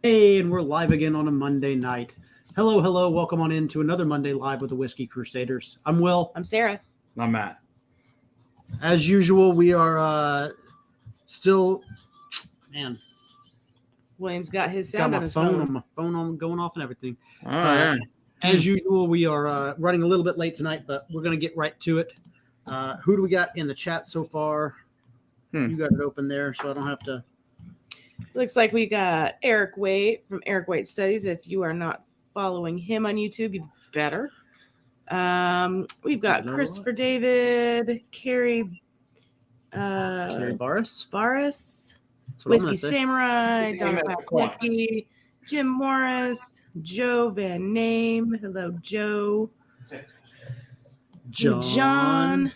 Hey, and we're live again on a Monday night. Hello, hello. Welcome on into another Monday Live with the Whiskey Crusaders. I'm Will. I'm Sarah. I'm Matt. As usual, we are still, man, William's got his got sound my on his phone phone. on my phone on going off and everything. Oh, yeah. As usual, we are running a little bit late tonight, but we're going to get right to it. Who do we got in the chat so far? You got it open there, so I don't have to. Looks like we got Eric Waite from Eric Waite Studies. If you are not following him on YouTube, you better. We've got Christopher David, Carrie Barris. Whiskey Samurai, Donna Paplinsky, Jim Morris, Joe Van Name. Hello, Joe. John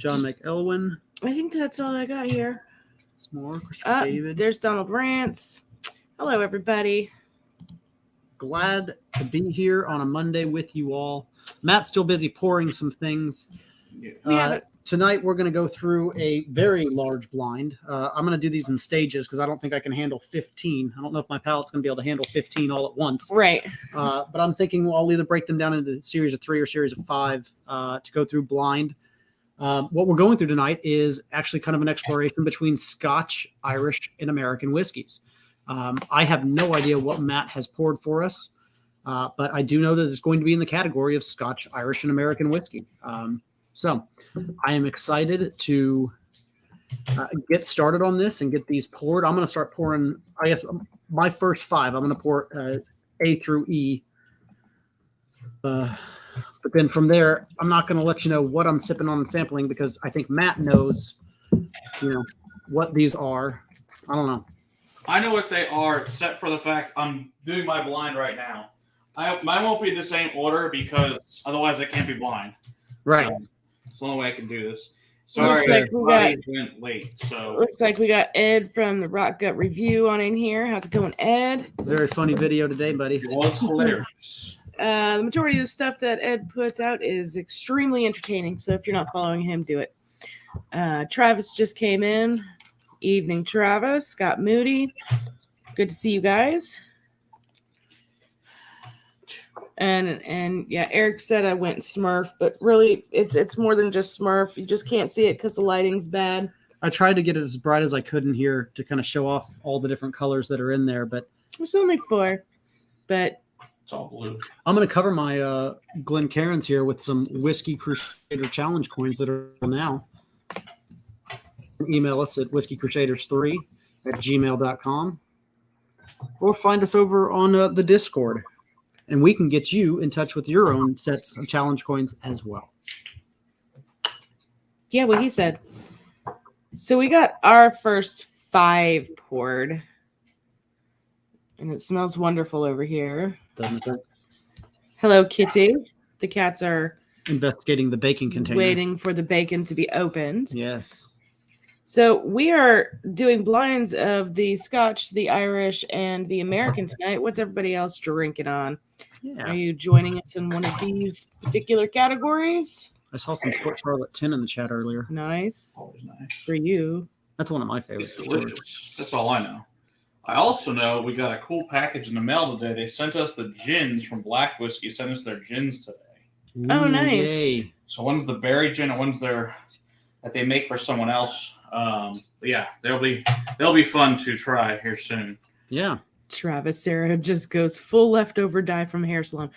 McElwin. I think that's all I got here. More Christopher David. There's Donald Rance. Hello, everybody. Glad to be here on a Monday with you all. Matt's still busy pouring some things. Tonight, we're going to go through a very large blind. I'm going to do these in stages because I don't think I can handle 15. I don't know if my palate's going to be able to handle 15 all at once. Right. But I'm thinking I'll either break them down into a series of 3 or series of 5 to go through blind. What we're going through tonight is actually kind of an exploration between Scotch, Irish, and American whiskeys. I have no idea what Matt has poured for us, but I do know that it's going to be in the category of Scotch, Irish, and American whiskey. So I am excited to get started on this and get these poured. I'm going to start pouring, I guess, my first 5. I'm going to pour A through E. But then from there, I'm not going to let you know what I'm sipping on and sampling because I think Matt knows, what these are. I don't know. I know what they are, except for the fact I'm doing my blind right now. Mine won't be the same order because otherwise I can't be blind. Right. So it's the only way I can do this. Sorry, went late. So looks like we got Ed from the Rock Gut Review on in here. How's it going, Ed? Very funny video today, buddy. It was hilarious. The majority of the stuff that Ed puts out is extremely entertaining. So if you're not following him, do it. Travis just came in. Evening, Travis. Scott Moody. Good to see you guys. And yeah, Eric said I went Smurf, but really it's more than just Smurf. You just can't see it because the lighting's bad. I tried to get it as bright as I could in here to kind of show off all the different colors that are in there, but it's only 4. But it's all blue. I'm going to cover my Glencairns here with some Whiskey Crusader challenge coins that are now. Email us at whiskeycrusaders3@gmail.com or find us over on the Discord, and we can get you in touch with your own sets of challenge coins as well. Yeah, what he said. So we got our first 5 poured, and it smells wonderful over here. Doesn't it? Hello, Kitty. The cats are investigating the bacon container, waiting for the bacon to be opened. Yes. So we are doing blinds of the Scotch, the Irish, and the American tonight. What's everybody else drinking on? Yeah. Are you joining us in one of these particular categories? I saw some Port Charlotte 10 in the chat earlier. Nice. Always nice. For you. That's one of my favorites. It's delicious. That's all I know. I also know we got a cool package in the mail today. They sent us the gins from Black Whiskey. Sent us their gins today. Oh, nice. Yay. So one's the berry gin and one's that they make for someone else. But yeah, they'll be fun to try here soon. Yeah. Travis, Sarah just goes full leftover dye from a hair salon.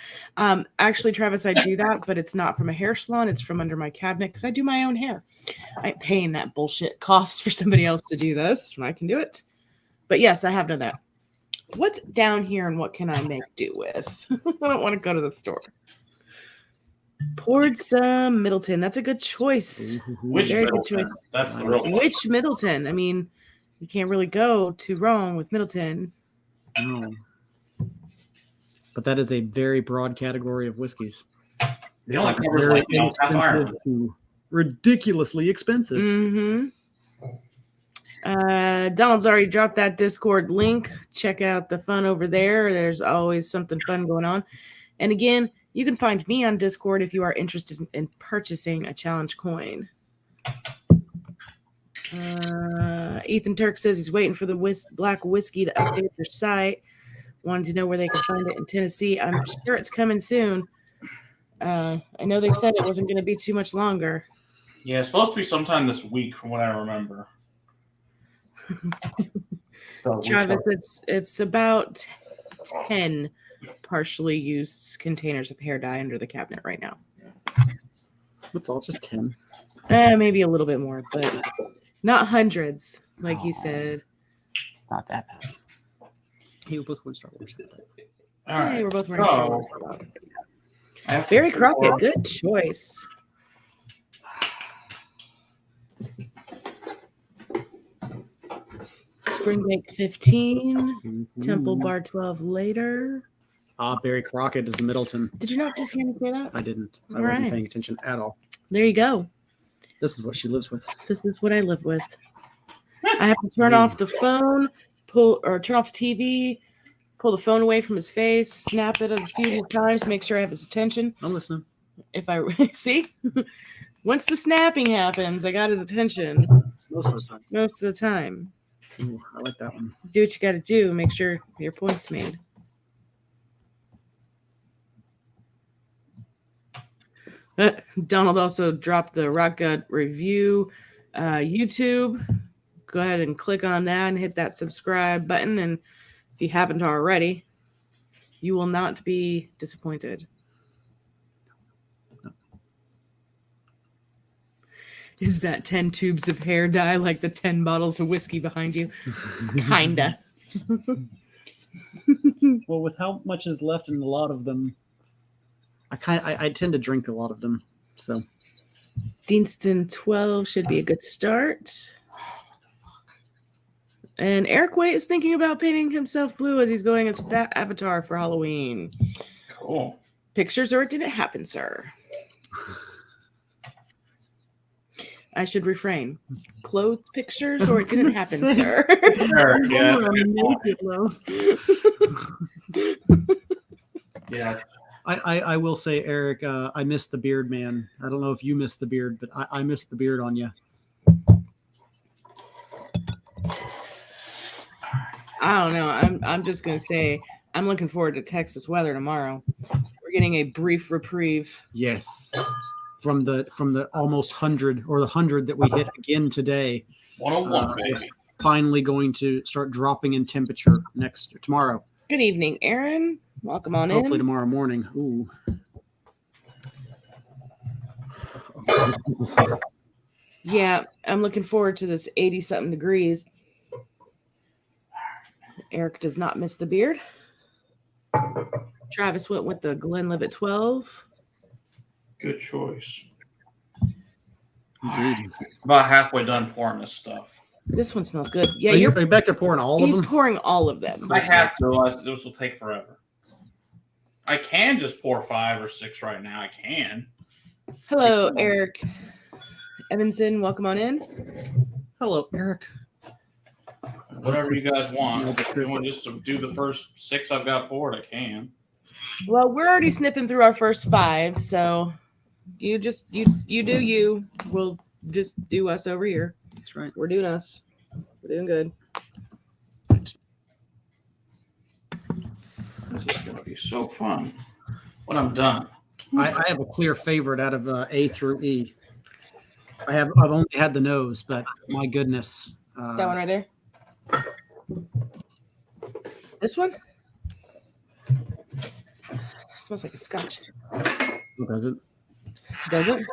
Actually, Travis, I do that, but it's not from a hair salon. It's from under my cabinet because I do my own hair. I ain't paying that bullshit cost for somebody else to do this when I can do it. But yes, I have done that. What's down here and what can I make do with? I don't want to go to the store. Poured some Middleton. That's a good choice. Which Very Middleton? good choice. That's the real one. Which Middleton? I mean, you can't really go too wrong with Middleton. No. But that is a very broad category of whiskeys. The only covers like South Ireland. Ridiculously expensive. Mm-hmm. Donald's already dropped that Discord link. Check out the fun over there. There's always something fun going on. And again, you can find me on Discord if you are interested in purchasing a challenge coin. Ethan Turk says he's waiting for the Black Whiskey to update their site. Wanted to know where they can find it in Tennessee. I'm sure it's coming soon. I know they said it wasn't going to be too much longer. Yeah, it's supposed to be sometime this week, from what I remember. So Travis, it's about 10 partially used containers of hair dye under the cabinet right now. It's all just 10. Maybe a little bit more, but not hundreds, like he said. Not that bad. Hey, we're both wearing Star Wars. all right. Hey, we're both wearing Star Wars. After Barry four- Crockett, good choice. Springbank 15, Temple Bar 12 later. Barry Crockett is the Middleton. Did you not just hear me say that? I didn't. I All wasn't right. paying attention at all. There you go. This is what she lives with. This is what I live with. I have to turn off the phone, turn off the TV, pull the phone away from his face, snap it a few more times, make sure I have his attention. I'm listening. If I see, once the snapping happens, I got his attention Most of the time. most of the time. Ooh, I like that one. Do what you got to do. Make sure your point's made. Donald also dropped the Rock Gut review YouTube. Go ahead and click on that and hit that subscribe button. And if you haven't already, you will not be disappointed. Is that 10 tubes of hair dye like the 10 bottles of whiskey behind you? Kinda. Well, with how much is left in a lot of them, I tend to drink a lot of them. So Deanston 12 should be a good start. And Eric Waite is thinking about painting himself blue as he's going as Fat Avatar for Halloween. Cool. Pictures or it didn't happen, sir? I should refrain. Clothes pictures or it didn't happen, sir? Eric, yeah. naked, love. Yeah. I will say, Eric, I miss the beard, man. I don't know if you miss the beard, but I miss the beard on you. I don't know. I'm just gonna say I'm looking forward to Texas weather tomorrow. We're getting a brief reprieve. Yes, from the almost 100 or the 100 that we hit again today. 101, baby. Finally, going to start dropping in temperature tomorrow. Good evening, Aaron. Welcome on Hopefully in. tomorrow morning. Ooh. Yeah, I'm looking forward to this 80-something degrees. Eric does not miss the beard. Travis went with the Glenlivet 12. Good choice. Indeed. About halfway done pouring this stuff. This one smells good. Yeah, Are you back there pouring all of he's them? pouring all of them. I have to, otherwise this will take forever. I can just pour 5 or 6 right now. I can. Hello, Eric Evanson. Welcome on in. Hello, Eric. Whatever you guys want. If you want just to do the first 6 I've got poured, I can. Well, we're already sniffing through our first 5, so you do you. We'll just do us over here. That's right. We're doing us. We're doing good. This is going to be so fun when I'm done. I have a clear favorite out of A through E. I've only had the nose, but my goodness. That one right there. This one smells like a Scotch. Does it? Does it?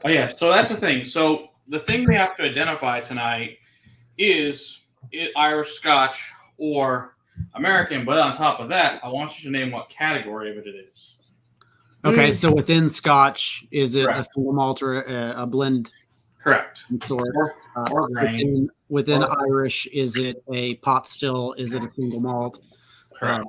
Oh, yeah. So that's the thing. So the thing we have to identify tonight is it Irish Scotch or American. But on top of that, I want you to name what category of it is. Okay, so within Scotch, is it a Correct. single malt or a blend? Correct. Sort? Or grain. Within Irish, is it a pot still? Is it a single malt? Correct.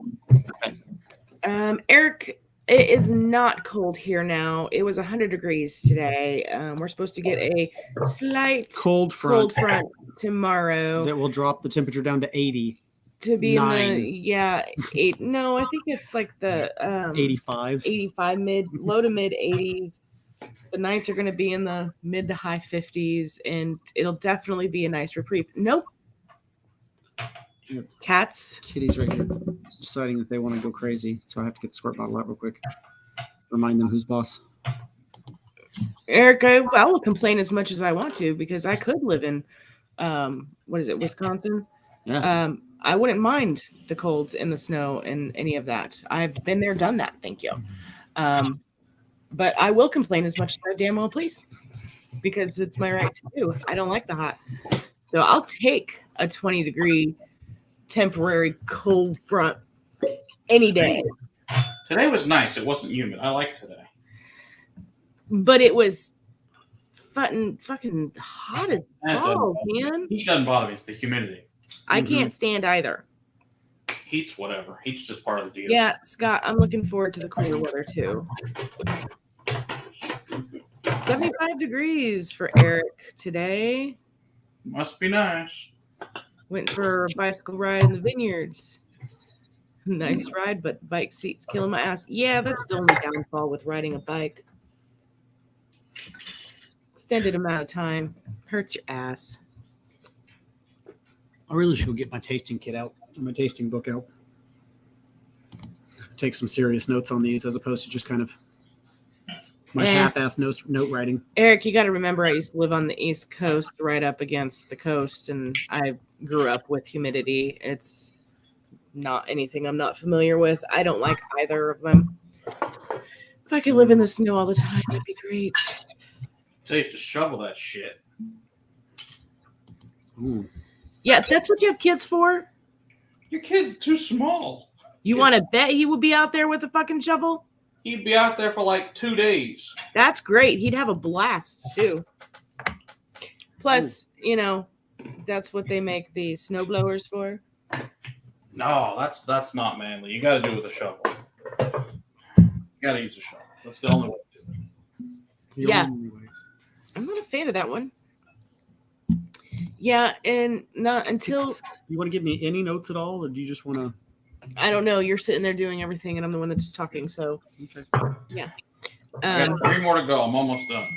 Eric, it is not cold here now. It was 100 degrees today. We're supposed to get a slight Cold front front tomorrow that will drop the temperature down to 80, to be in 9. the 8. No, I think it's like the 85. 85 low to mid 80s. The nights are going to be in the mid to high 50s, and it'll definitely be a nice reprieve. Nope. Yep. Cats. Kitty's right here deciding that they want to go crazy, so I have to get the squirt bottle out real quick. Remind them who's boss. Eric, I will complain as much as I want to because I could live in, Wisconsin? Yeah. I wouldn't mind the colds and the snow and any of that. I've been there, done that. Thank you. But I will complain as much as I damn well please because it's my right to do. I don't like the hot. So I'll take a 20-degree temporary cold front any day. Today was nice. It wasn't humid. I like today. But it was fucking hot as That balls, doesn't man. Heat doesn't bother me. It's the humidity. I can't stand either. Heat's whatever. Heat's just part of the deal. Yeah, Scott, I'm looking forward to the cooler weather too. 75 degrees for Eric today. Must be nice. Went for a bicycle ride in the vineyards. Nice ride, but bike seat's killing my ass. Yeah, that's the only downfall with riding a bike. Extended amount of time hurts your ass. I really should go get my tasting kit out, my tasting book out. Take some serious notes on these as opposed to just kind of my half-ass note writing. Eric, you got to remember I used to live on the East Coast right up against the coast, and I grew up with humidity. It's not anything I'm not familiar with. I don't like either of them. If I could live in the snow all the time, that'd be great. So you have to shovel that shit. Ooh. Yeah, that's what you have kids for? Your kid's too small. You want to bet he would be out there with a fucking shovel? He'd be out there for like 2 days. That's great. He'd have a blast, too. Plus, that's what they make the snow blowers for. No, that's not manly. You got to do it with a shovel. You got to use a shovel. That's the only way to do it. Yeah. I'm not a fan of that one. Yeah, and not until... You want to give me any notes at all, or do you just want to... I don't know. You're sitting there doing everything, and I'm the one that's talking, so... Okay. Yeah. I got 3 more to go. I'm almost done.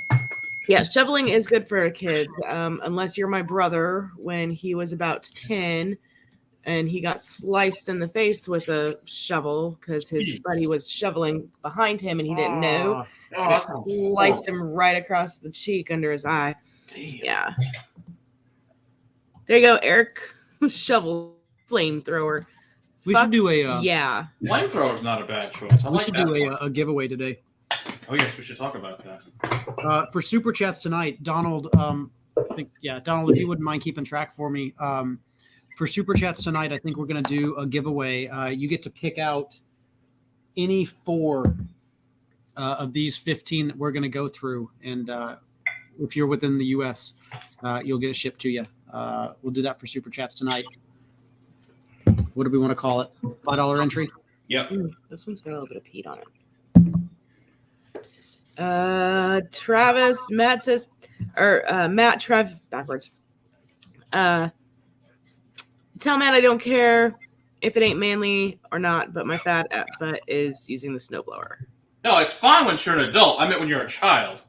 Yeah, shoveling is good for a kid, unless you're my brother when he was about 10, and he got sliced in the face with a shovel because his buddy was shoveling behind him, and he didn't know. Oh, It sliced him right across the cheek under his eye. Damn. Yeah. There you go, Eric. Shovel flamethrower. We should do a... yeah. Flamethrower's not a bad choice. We should do a giveaway today. Oh, yes, we should talk about that. For Super Chats tonight, Donald, Donald, if you wouldn't mind keeping track for me. For Super Chats tonight, I think we're going to do a giveaway. You get to pick out any 4 of these 15 that we're going to go through. And if you're within the U.S., you'll get it shipped to you. We'll do that for Super Chats tonight. What do we want to call it? $5 entry? Yep. This one's got a little bit of peat on it. Travis, Matt says, Matt, Trev, backwards. Tell Matt I don't care if it ain't manly or not, but my fat butt is using the snowblower. No, it's fine when you're an adult. I meant when you're a child.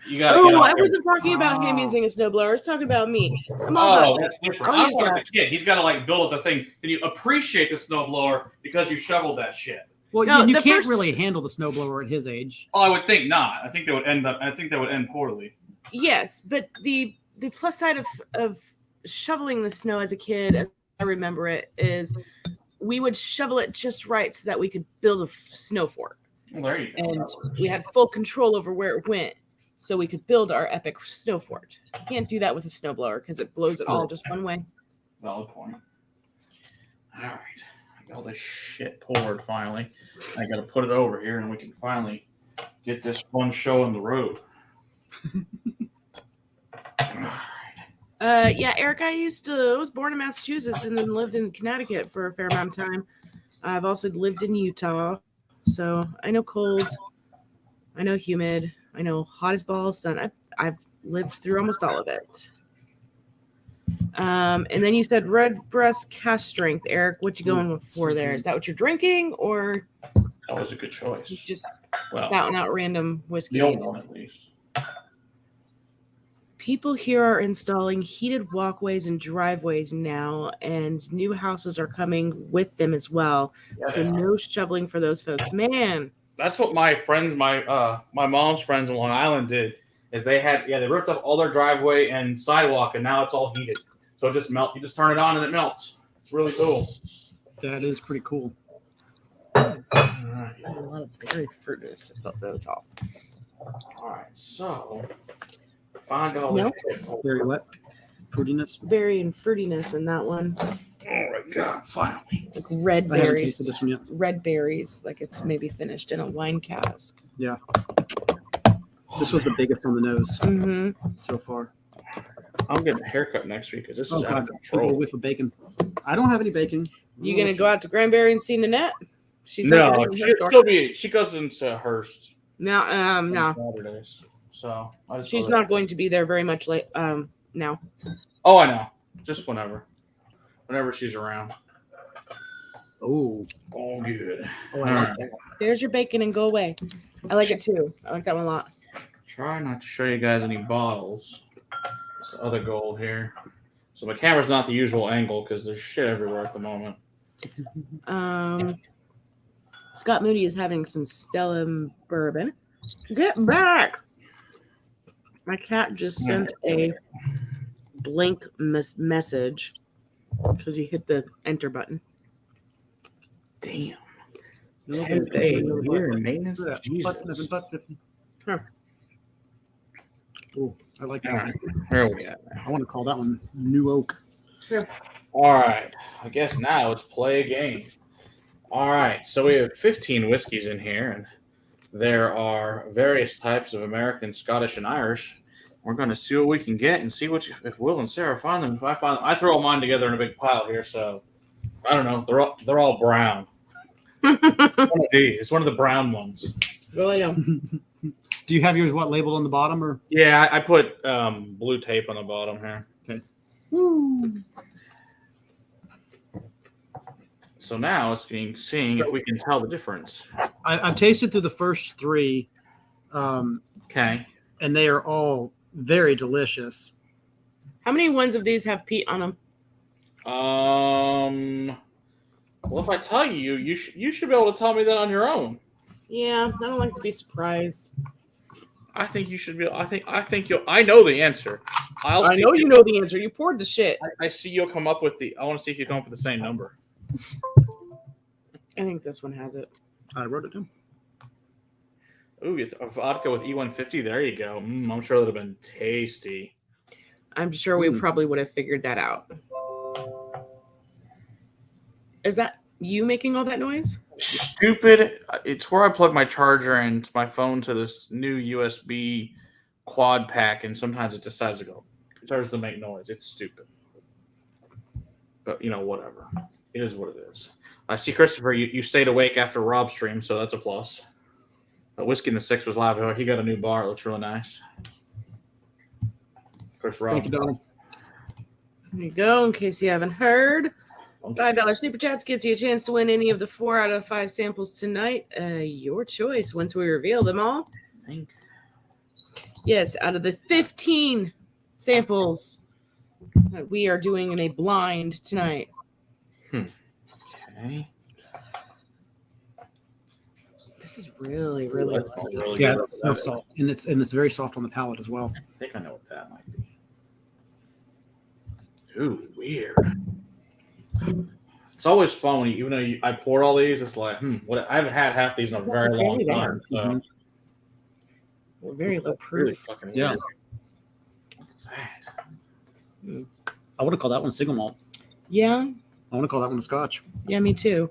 You got. Oh, I wasn't talking about him using a snowblower. I was talking about me. That's different. I was talking about the kid. He's got to build up the thing, and you appreciate the snowblower because you shoveled that shit. Well, no, you can't really handle the snowblower at his age. Oh, I would think not. I think that would end poorly. Yes, but the plus side of shoveling the snow as a kid, as I remember it, is we would shovel it just right so that we could build a snow fort. Well, there you go. And we had full control over where it went, so we could build our epic snow fort. You can't do that with a snowblower because it blows it all just one way. Valid point. All right. I got all this shit poured finally. I got to put it over here, and we can finally get this fun show on the road. Yeah, Eric, I was born in Massachusetts and then lived in Connecticut for a fair amount of time. I've also lived in Utah, so I know cold, I know humid, I know hot as balls sun. I've lived through almost all of it. And then you said red breast cash strength, Eric. What you going for there? Is that what you're drinking, or that was a good choice? Just Well, spouting out random whiskey. the old one at least. People here are installing heated walkways and driveways now, and new houses are coming with them as well. Yeah, So they are. no shoveling for those folks. Man, That's what my friends, my mom's friends in Long Island did. Is they ripped up all their driveway and sidewalk, and now it's all heated. So it just melts. You just turn it on and it melts. It's really cool. That is pretty cool. All right. a lot of berry fruitiness. It felt really tall. All right. So $5 Nope. shit. Very wet. Fruitiness. Berry and fruitiness in that one. Oh my god! Finally. Like red I haven't berries. tasted this one yet. Red berries, like it's maybe finished in a wine cask. Yeah. This was the biggest on the nose Mm-hmm. so far. I'm getting a haircut next week because this is Oh out god, of people control. whiff of bacon. I don't have any bacon. You gonna go out to Granbury and see Nanette? She's No, not gonna she goes into Hearst no, on no. Saturdays. So I just She's go there. not going to be there very much late. Now. Oh, I know. Just whenever she's around. Oh, Oh, good. oh, I like that. There's your bacon and go away. I like it too. I like that one a lot. Try not to show you guys any bottles. This other gold here. So my camera's not the usual angle because there's shit everywhere at the moment. Scott Moody is having some Stella bourbon. Get back! My cat just sent a blank message because he hit the enter button. Damn. No, 10th but- day here in maintenance. Look at that. Butt sniffing, Jesus. butt sniffing. Huh. Oh, I like that. All right. Here we go. I want to call that one New Oak. All right. I guess now let's play a game. All right. So we have 15 whiskeys in here, and there are various types of American, Scottish, and Irish. We're going to see what we can get and see if Will and Sarah find them. If I find them, I throw all mine together in a big pile here. So I don't know. They're all brown. One of these. It's one of the brown ones. Really? Do you have yours labeled on the bottom or? Yeah, I put blue tape on the bottom here. Okay. So now it's seeing if we can tell the difference. I've tasted through the first three, Okay. and they are all very delicious. How many ones of these have peat on them? Well, if I tell you, you should be able to tell me that on your own. Yeah, I don't like to be surprised. I think you should be. I think you'll. I know the answer. I know you know the answer. You poured the shit. I see you'll come up with the. I want to see if you come up with the same number. I think this one has it. I wrote it down. Ooh, it's a vodka with E150. There you go. I'm sure that would have been tasty. I'm sure we probably would have figured that out. Is that you making all that noise? Stupid. It's where I plug my charger and my phone to this new USB quad pack, and sometimes it decides to go. It starts to make noise. It's stupid. But, whatever. It is what it is. I see, Christopher, you stayed awake after Rob's stream, so that's a plus. But Whiskey in the Six was live. He got a new bar. It looks really nice. Of course, Rob. Thank you, Donald. There you go. In case you haven't heard, $5 Super Chats gets you a chance to win any of the 4 out of 5 samples tonight. Your choice once we reveal them all. I think. Yes, out of the 15 samples that we are doing in a blind tonight. Okay. This is really, really That's good. really Yeah, good. it's so soft, and it's very soft on the palate as well. I think I know what that might be. Ooh, weird. It's always fun when even though I pour all these, it's like, what? I haven't had half these in a very long okay time. So Mhm. We're very low really proof. fucking Yeah. weird. What's that? I would have called that one single malt. Yeah, I want to call that one a Scotch. yeah, me too.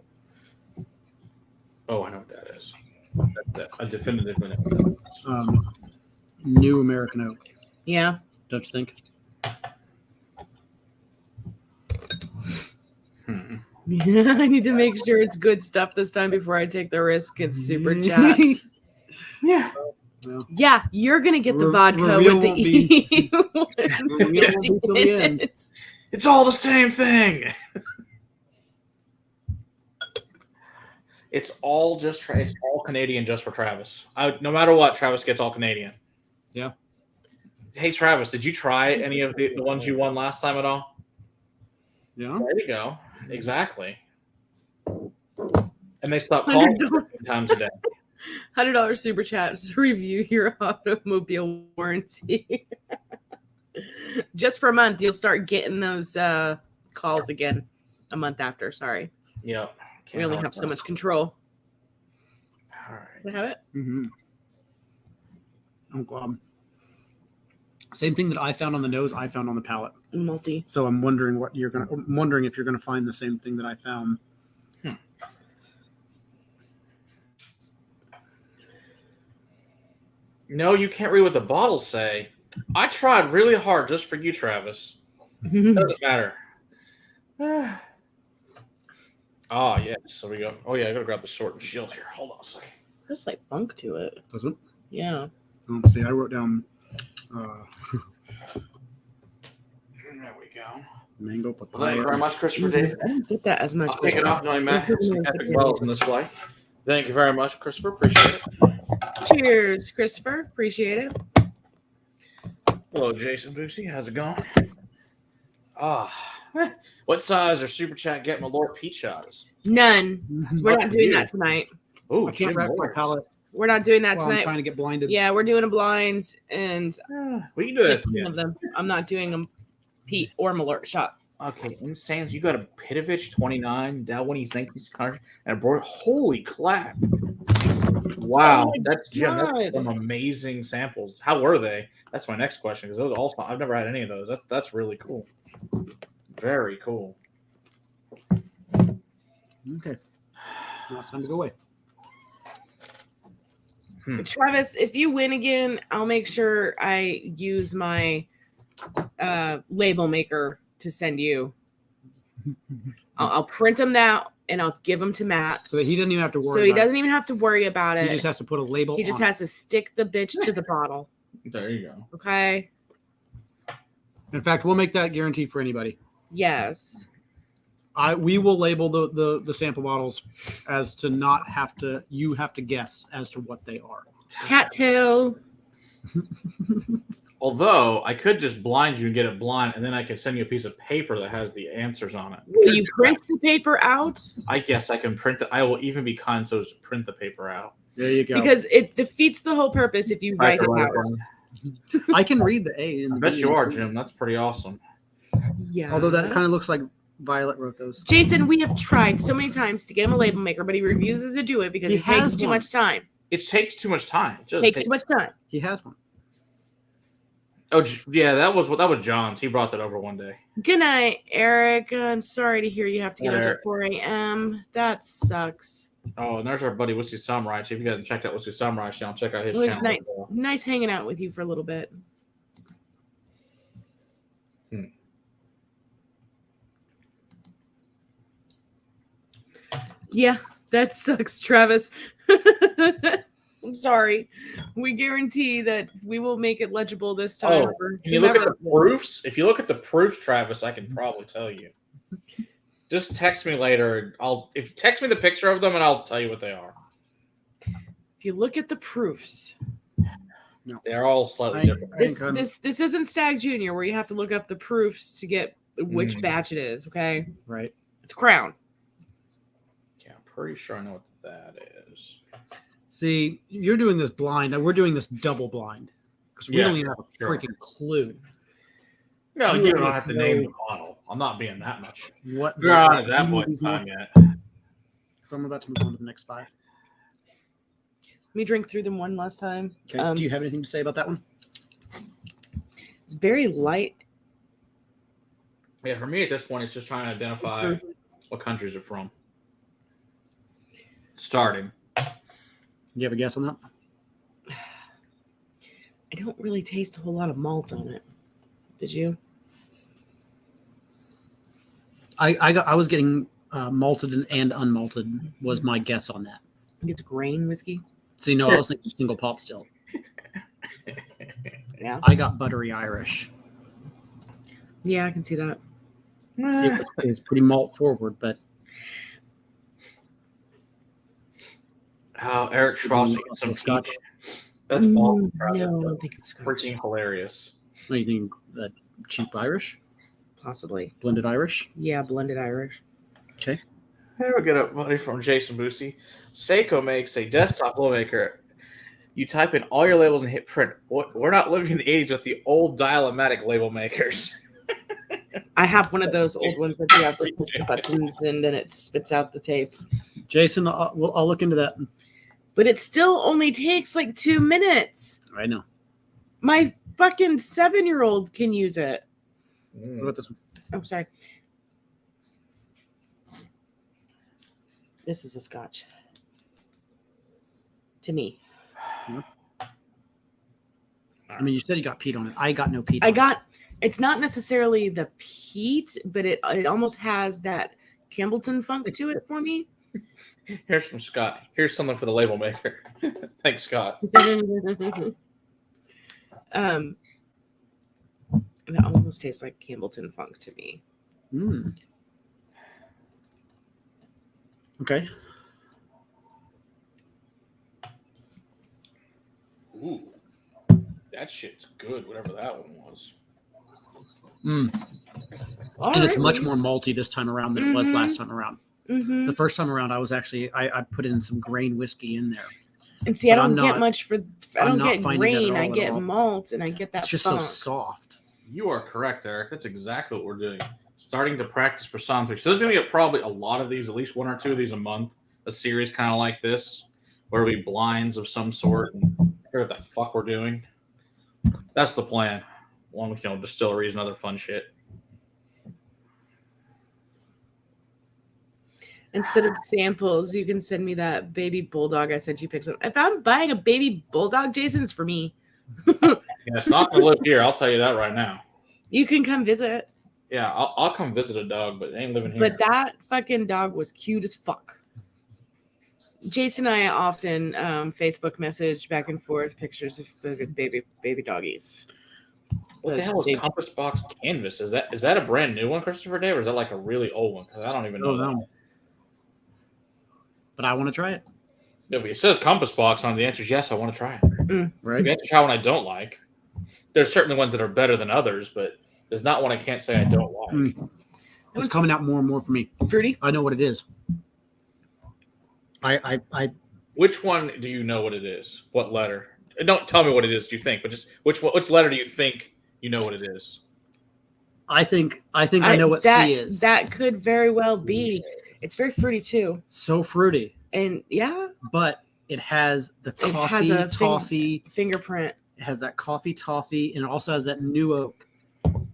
Oh, I know what that is. That's a definitive minute. New American Oak. Yeah. Don't you think? I need to make sure it's good stuff this time before I take the risk. It's super chat. Yeah. Well, Yeah, you're gonna get the vodka reveal with the won't be- E. reveal won't be till the end. It's all the same thing. It's all it's all Canadian just for Travis. No matter what, Travis gets all Canadian. Yeah. Hey, Travis, did you try any of the ones you won last time at all? Yeah. There you go. Exactly. And they stop calling $100 times a day. $100 super chat to review your automobile warranty. Just for a month, you'll start getting those calls again. A month after, sorry. Yeah. We only have so much control. All right. We have it? Mm-hmm. Same thing that I found on the nose, I found on the palate. Multi. So I'm wondering if you're gonna find the same thing that I found. No, you can't read what the bottles say. I tried really hard just for you, Travis. It doesn't matter. Oh, yes. So we go. Oh, yeah, I gotta grab the sword and shield here. Hold on a second. There's like funk to it. Doesn't it? Yeah. Let's see. I wrote down There we go. mango Well, papaya. thank you very much, Christopher David. I don't get that as much. I'll pick it up knowing Matt has some epic wells in this way. Thank you very much, Christopher. Appreciate it. Cheers, Christopher. Appreciate it. Hello, Jason Boosie. How's it going? What size are Super Chat get Malort peach shots? None. So we're not doing that tonight. Oh, I can't wrap my palate. We're not doing that while I'm tonight. trying to get blinded. Yeah, we're doing a blind and We can do that. 15 of them. I'm not doing them Pete or Malort shot. Okay, insane. You got a Pitovich 29, Dalwhinnie's 19th country, and a Broad. Holy clap. Wow. Oh my That's Jim. That's God. some amazing samples. How were they? That's my next question because those also I've never had any of those. That's really cool. Very cool. Okay. Now it's time to go away. Travis, if you win again, I'll make sure I use my label maker to send you. I'll print them out and I'll give them to Matt. So that he doesn't even have to worry. So he about doesn't even have to worry about it. it. He just has to put a label. He just on has to stick the bitch to the bottle. There you go. Okay. it. In fact, we'll make that guarantee for anybody. Yes. We will label the sample bottles as to not have to. You have to guess as to what they are. Cattail. Although I could just blind you and get it blind, and then I can send you a piece of paper that has the answers on it. Will you print the paper out? I guess I can print it. I will even be kind so as to print the paper out. There you go. Because it defeats the whole purpose if you write it out. I can read the A. In I bet you are, Jim. That's pretty awesome. Yeah. Although that kind of looks like Violet wrote those. Jason, we have tried so many times to get him a label maker, but he refuses to do it because He it takes has too one. much time. It takes too much time. It just Takes too much time. He has one. Oh yeah, that was John's. He brought that over one day. Good night, Eric. I'm sorry to hear you have to get Good up night, at 4 a.m. That sucks. Oh, and there's our buddy Whiskey Samurai. So if you guys haven't checked out Whiskey Samurai channel, check out his It was channel. nice, nice hanging out with you for a little bit. Yeah, that sucks, Travis. I'm sorry. We guarantee that we will make it legible this time. Oh, for Can you look at whomever the it was. proofs? If you look at the proofs, Travis, I can probably tell you. Just text me later. Text me the picture of them and I'll tell you what they are. If you look at the proofs, They're all slightly different. this isn't Stag Junior where you have to look up the proofs to get which batch it is. Okay, Right. it's Crown. Yeah, I'm pretty sure I know what that is. See, you're doing this blind. We're doing this double blind because we Yeah, don't even have a sure. freaking clue. No, You you don't don't have to know. name the bottle. I'm not being that much. What We're not at that point in time yet. So I'm about to move on to the next 5. Let me drink through them one last time. Okay. Do you have anything to say about that one? It's very light. Yeah, for me at this point, it's just trying to identify what countries are from. Starting. Do you have a guess on that? I don't really taste a whole lot of malt on it. Did you? I was getting malted and unmalted was my guess on that. I think it's grain whiskey. See, no, I was thinking single pot still. Yeah. I got buttery Irish. Yeah, I can see that. It was pretty malt forward, but Eric Schross getting some Scotch. Scotch. That's awful. No, I don't think it's Scotch. Freaking hilarious. What do you think? That cheap Irish, Possibly. blended Irish. Yeah, blended Irish. Okay. Here we get a buddy from Jason Boosie. Seiko makes a desktop label maker. You type in all your labels and hit print. We're not living in the 80s with the old dial-o-matic label makers. I have one of those old ones that you have to push the buttons and then it spits out the tape. Jason, I'll look into that. But it still only takes like 2 minutes. I know. My fucking 7-year-old can use it. What about this one? Oh, sorry. This is a Scotch. To me. I mean, you said you got peat on it. I got no peat. It's not necessarily the peat, but it almost has that Campbellton funk to it for me. Here's from Scott. Here's something for the label maker. Thanks, Scott. And it almost tastes like Campbellton funk to me. Mm. Okay. Ooh, that shit's good. Whatever that one was. Mm. And it's much more malty this time around than it was last time around. Mm-hmm. The first time around, I was actually I put in some grain whiskey in there. And see, I don't get much for. I don't get grain. I get all. malt, and I get that. It's just funk. so soft. You are correct, Eric. That's exactly what we're doing. Starting to practice for something. So there's going to get probably a lot of these, at least 1 or 2 of these a month. A series kind of like this, where we blinds of some sort and figure what the fuck we're doing. That's the plan. Along with distilleries and other fun shit. Instead of samples, you can send me that baby bulldog I sent you pics of. If I'm buying a baby bulldog, Jason, it's for me. Yeah, it's not going to live here. I'll tell you that right now. You can come visit. Yeah, I'll come visit a dog, but it ain't living here. But that fucking dog was cute as fuck. Jason and I often Facebook message back and forth pictures of baby doggies. What the hell is Compass Box Canvas? Is that a brand new one, Christopher Dave, or is that like a really old one? Because I don't even know that. But I want to try it. If it says Compass Box on the answer is yes, I want to try it. Right. I have to try one I don't like. There's certainly ones that are better than others, but there's not one I can't say I don't like. It's coming out more and more for me. Fruity? I know what it is. I Which one do you know what it is? What letter? Don't tell me what it is. Do you think? But just which letter do you think you know what it is? I think I know what C is. That could very well be. It's very fruity too. So fruity. And yeah, but it has the coffee has a toffee fingerprint. It has that coffee toffee, and it also has that new oak. Oh,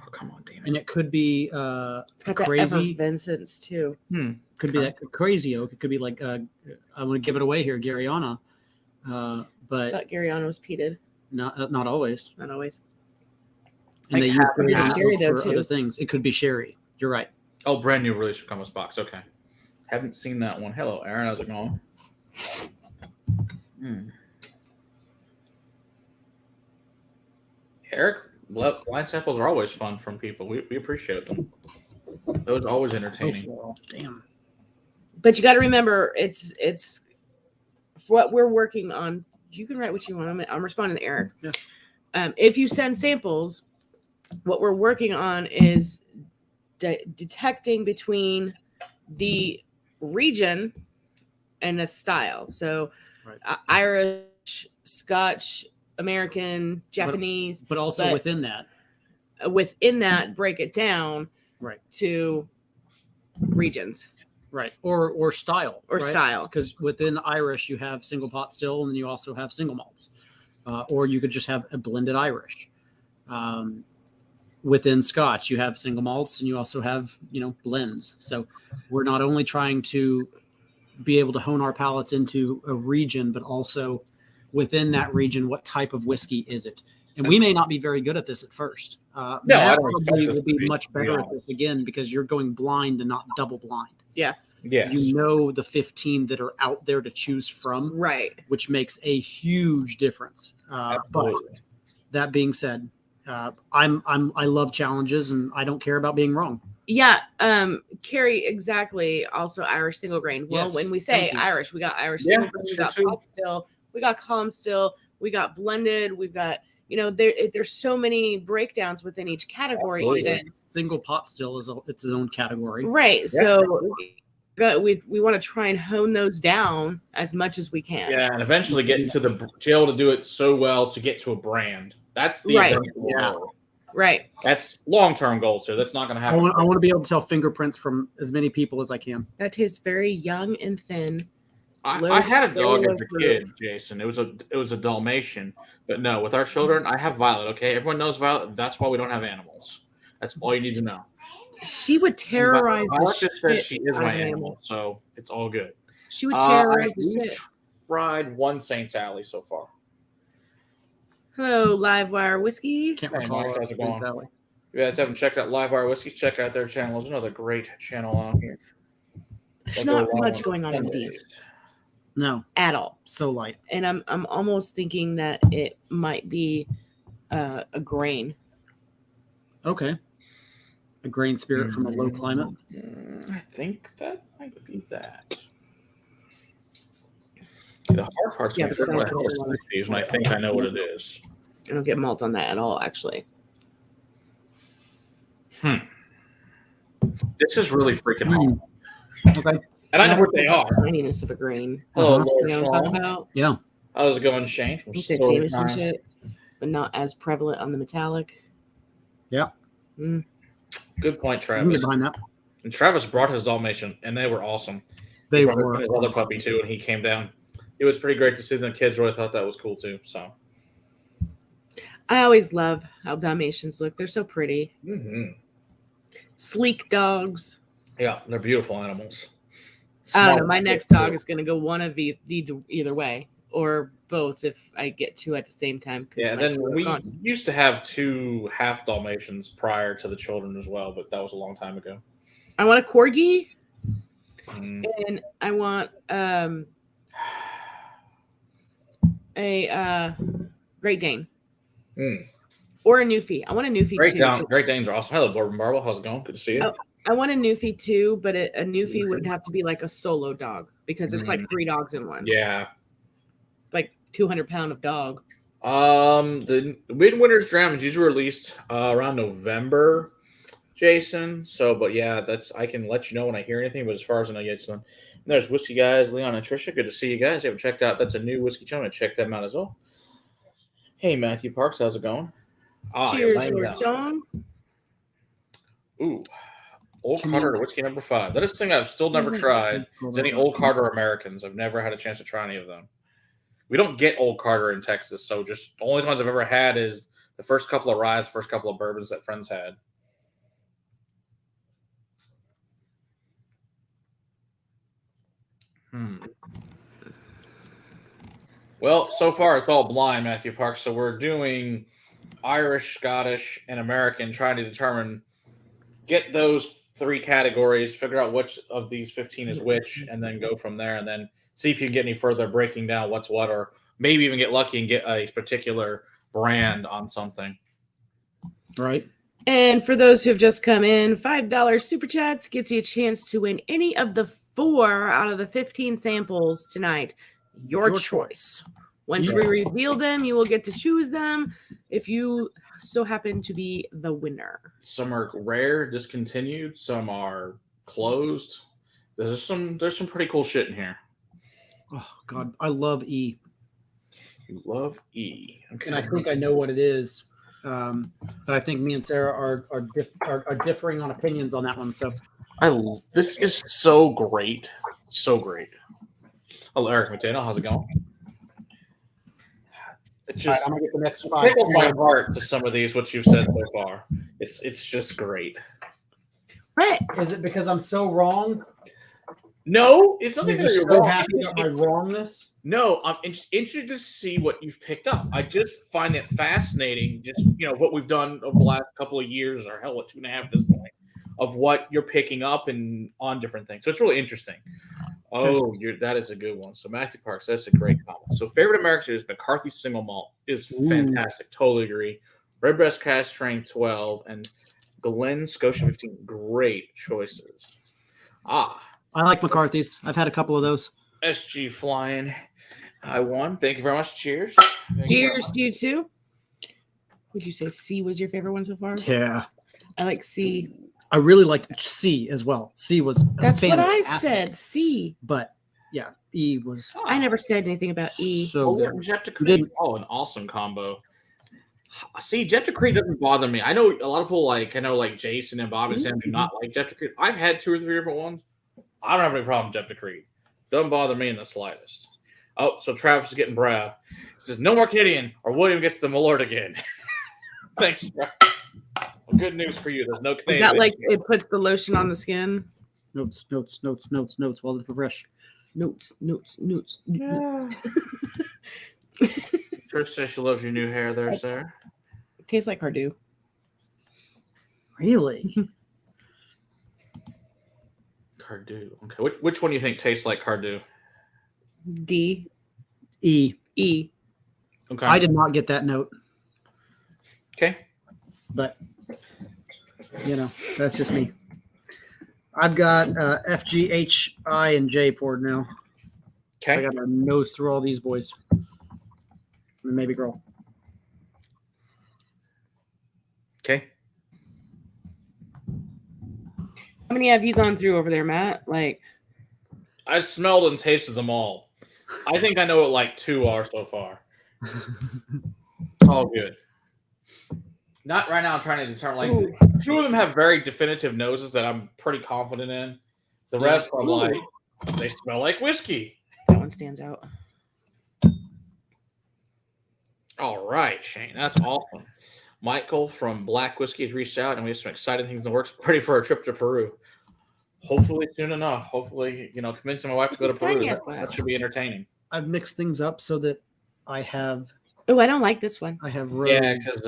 come on, damn it! And it could be it's got crazy that effervescence too. Could be that crazy oak. It could be like I'm going to give it away here, Garyana. I But thought Garyana was peated. not always. Not always. And Like they use Garyana sherry though, for too. other things. It could be sherry. You're right. Oh, brand new release from Compass Box. Okay, haven't seen that one. Hello, Aaron. How's it going? Eric, blind samples are always fun from people. We appreciate them. Those are always entertaining. Damn. But you got to remember, it's what we're working on. You can write what you want. I'm responding to Eric. Yeah. If you send samples, what we're working on is detecting between the region and the style. So Right. Irish, Scotch, American, Japanese. But also within that, break it down right to regions. Right. Or style. Or right? style. Because within Irish, you have single pot still, and then you also have single malts. Or you could just have a blended Irish. Within Scotch, you have single malts, and you also have, blends. So we're not only trying to be able to hone our palates into a region, but also within that region, what type of whiskey is it? And we may not be very good at this at first. I Matt don't expect probably us will to be be, much to be better at honest. this again because you're going blind and not double blind. Yeah. Yes. You know the 15 that are out there to choose from, Right. which makes a huge difference. But Absolutely. that being said, I love challenges, and I don't care about being wrong. Yeah, Carrie, exactly. Also Irish single grain. Well, Yes, when we say thank you. Irish, we got Irish Yeah, single grain, we sure got too. pot still, we got column still, we got blended, we've got, there's so many breakdowns within each category. Absolutely. Even. Single pot still is its own category. Right. Yeah. So we want to try and hone those down as much as we can. Yeah, and eventually get to be able to do it so well to get to a brand. That's the Right. eventual goal. Right. That's long-term goals here. That's not going to I happen. want to be able to tell fingerprints from as many people as I can. That tastes very young and thin. I had a dog as a kid, Jason. It was a Dalmatian, but no, with our children, I have Violet. Okay, everyone knows Violet. That's why we don't have animals. That's all you need to know. She would terrorize Violet the just said shit she is out of my an animal, so it's all good. She would terrorize the We've shit. tried one Saints Alley so far. Hello, Livewire Whiskey. Can't Hey, recall. Mike, how's it going? Sally. If you guys haven't checked out Livewire Whiskey, check out their channel. There's another great channel on here. There's They'll not go much on going on in Sundays. deep No, at all. so light. And I'm almost thinking that it might be a grain. Okay. A grain spirit from a low climate. I think that might be that. The hard part's Yeah, going to because figure I out don't how to stick these, and I think I know what it is. I don't get malt on that at all, actually. This is really freaking hard. Okay. And I know what they are. Tininess of a grain. Hello, Uh-huh. Lord You know what I'm talking Sean. about? Yeah. How's it going, Shane? From You said Story Jameson Time. shit, but not as prevalent on the metallic. Yeah. Good point, I can Travis. get behind that. And Travis brought his Dalmatian, and they were awesome. They He brought were. his other puppy too, and he came down. It was pretty great to see them. Kids really thought that was cool too. So, I always love how Dalmatians look. They're so pretty. Sleek dogs. yeah, they're beautiful animals. I don't know. Smart. My next dog is going to go one of either way or both if I get two at the same time. 'cause Yeah, my then two are we gone. used to have 2 half Dalmatians prior to the children as well, but that was a long time ago. I want a corgi Mm. and I want a Great Dane Mm. or a Newfie. I want a Newfie too. Great Danes are awesome. Hello, Bourbon Marble. How's it going? Good to see you. Oh. I want a Newfie too, but a Newfie would have to be like a solo dog because it's like 3 dogs in one. Yeah. Like 200-pound of dog. The Midwinter's Dram is usually released around November, Jason. So, but yeah, I can let you know when I hear anything. But as far as I know, Jason, there's Whiskey Guys, Leon and Trisha. Good to see you guys. If you haven't checked out, that's a new whiskey channel. Check them out as well. Hey, Matthew Parks, how's it going? Cheers, your Lord name's Sean. Ooh, Old Carter whiskey number 5. That is something I've still never tried. Is any Old Carter Americans? I've never had a chance to try any of them. We don't get Old Carter in Texas, so just the only ones I've ever had is the first couple of ryes, first couple of bourbons that friends had. Well, so far it's all blind, Matthew Parks. So we're doing Irish, Scottish, and American, trying to determine, get those 3 categories, figure out which of these 15 is which, and then go from there, and then see if you can get any further breaking down what's what, or maybe even get lucky and get a particular brand on something. Right. And for those who have just come in, $5 super chats gets you a chance to win any of the 4 out of the 15 samples tonight. Your choice. Once we reveal them, you will get to choose them if you so happen to be the winner. Some are rare, discontinued. Some are closed. There's some pretty cool shit in here. Oh God, I love E. You love E. Okay. And I think I know what it is. But I think me and Sarah are differing on opinions on that one. So This is so great. So great. Hello, Eric Matano. How's it going? It just I'm gonna get the next 5. tickles my heart to some of these, what you've said so far. It's just great. Right. Is it because I'm so wrong? No, it's nothing You're that just you're so wrong. happy about my wrongness. No, I'm interested to see what you've picked up. I just find it fascinating, just what we've done over the last couple of years, or hell, 2.5 at this point, of what you're picking up and on different things. So it's really interesting. Oh, that is a good one. So Matthew Parks, that's a great comment. So favorite American is McCarthy Single Malt is fantastic. Totally agree. Redbreast Cask Strength 12, and Glen Scotia 15. Great choices. I like McCarthy's. I've had a couple of those. SG Flying. I won. Thank you very much. Cheers. Cheers to you too. Would you say C was your favorite one so far? Yeah. I like C. I really liked C as well. C was That's fantastic, what I said. C. But yeah, E was I never said anything about E. so good. Jeff Creed. Oh, an awesome combo. See, Jeff Creed doesn't bother me. I know a lot of people like Jason and Bob and Sam do not like Jeff Creed. I've had 2 or 3 different ones. I don't have any problem with Jeff Creed. Doesn't bother me in the slightest. Oh, so Travis is getting brow. He says, no more Canadian, or William gets the Malort again. Thanks, Travis. Well, good news for you. There's no Canadian. Is that like it puts the lotion on the skin? Notes while it's fresh. Notes. Yeah. Trish says she loves your new hair there, sir. It tastes like Cardew. Really? Cardew. Okay. Which one do you think tastes like Cardew? D. E. E. Okay. I did not get that note, Okay. but that's just me. I've got F, G, H, I, and J poured now. I Okay. got to nose through all these boys. And maybe girl. Okay. How many have you gone through over there, Matt? Like, I smelled and tasted them all. I think I know what like 2 are so far. It's all good. Not right now. I'm trying to determine. Like 2 of them have very definitive noses that I'm pretty confident in. The rest, I'm like, they smell like whiskey. that one stands out. All right, Shane. That's awesome. Michael from Black Whiskey has reached out, and we have some exciting things in the works. Ready for a trip to Peru. Hopefully soon enough. Hopefully, convincing my wife to go to Peru. That should be entertaining. I've mixed things up so that I have Oh, I don't like this one. Yeah, because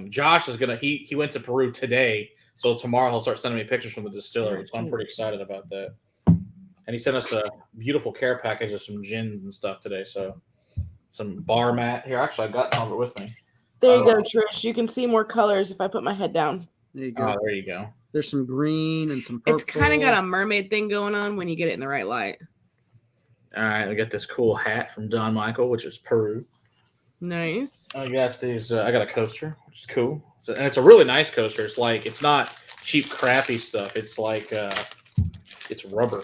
Josh is gonna he went to Peru today, so tomorrow he'll start sending me pictures from the distillery. So I'm pretty excited about that. And he sent us a beautiful care package of some gins and stuff today. So some bar mat here. Actually, I got some of it with me. There you go, Trish. You can see more colors if I put my head down. There you go. Oh, there you go. There's some green and some purple. It's kind of got a mermaid thing going on when you get it in the right light. All right, I got this cool hat from Don Michael, which is Peru. Nice. I got these. I got a coaster, which is cool. And it's a really nice coaster. It's not cheap, crappy stuff. It's like it's rubber.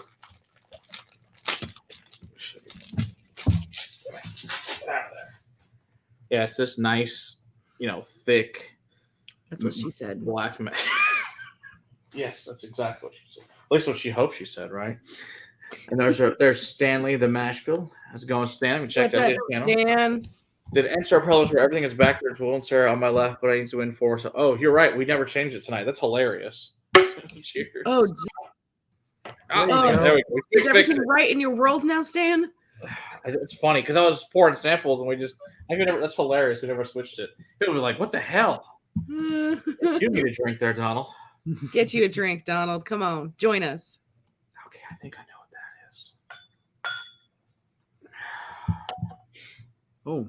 Yeah, it's this nice, thick. That's what she said. Black metal. Yes, that's exactly what she said. At least what she hoped she said, right? And there's Stanley the mash bill. How's it going, Stan? We checked out his channel. Stan? Did enter parlors where everything is backwards? Will and Sarah on my left, but I need to win 4. So, oh, you're right. We never changed it tonight. That's hilarious. Cheers. Oh, there we go. is everything right in your world now, Stan? It's funny because I was pouring samples and that's hilarious. We never switched it. People were like, "What the hell?" You need a drink there, Donald. Get you a drink, Donald. Come on, join us. Okay, I think I know what that is. Oh.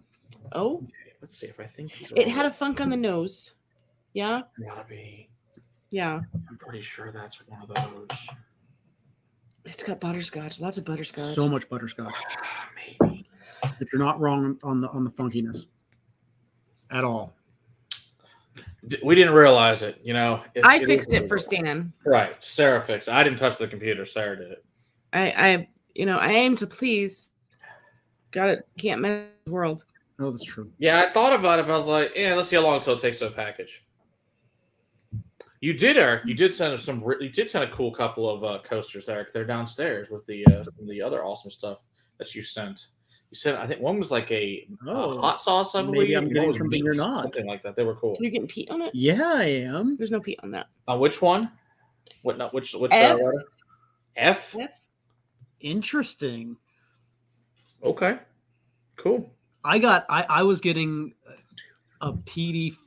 Oh, Let's see if I think these are it had a funk on the nose. Yeah. Gotta be. Yeah. I'm pretty sure that's one of those. It's got butterscotch. Lots of butterscotch. So much butterscotch. Maybe. But you're not wrong on the funkiness at all. We didn't realize it, I fixed it for Stan. Right, Sarah fixed it. I didn't touch the computer. Sarah did it. I aim to please. Got it. Can't mess with the world. Oh, that's true. Yeah, I thought about it, but I was like, let's see how long until it takes to a package. You did, Eric. You did send a cool couple of coasters, Eric. They're downstairs with the other awesome stuff that you sent. You said I think one was like a hot sauce. I believe. Maybe I'm getting something you're not. Something like that. They were cool. Are you getting peat on it? Yeah, I am. There's no peat on that. On which one? What? Not which? F. Letter? F. Interesting. Okay. Cool. I was getting a peaty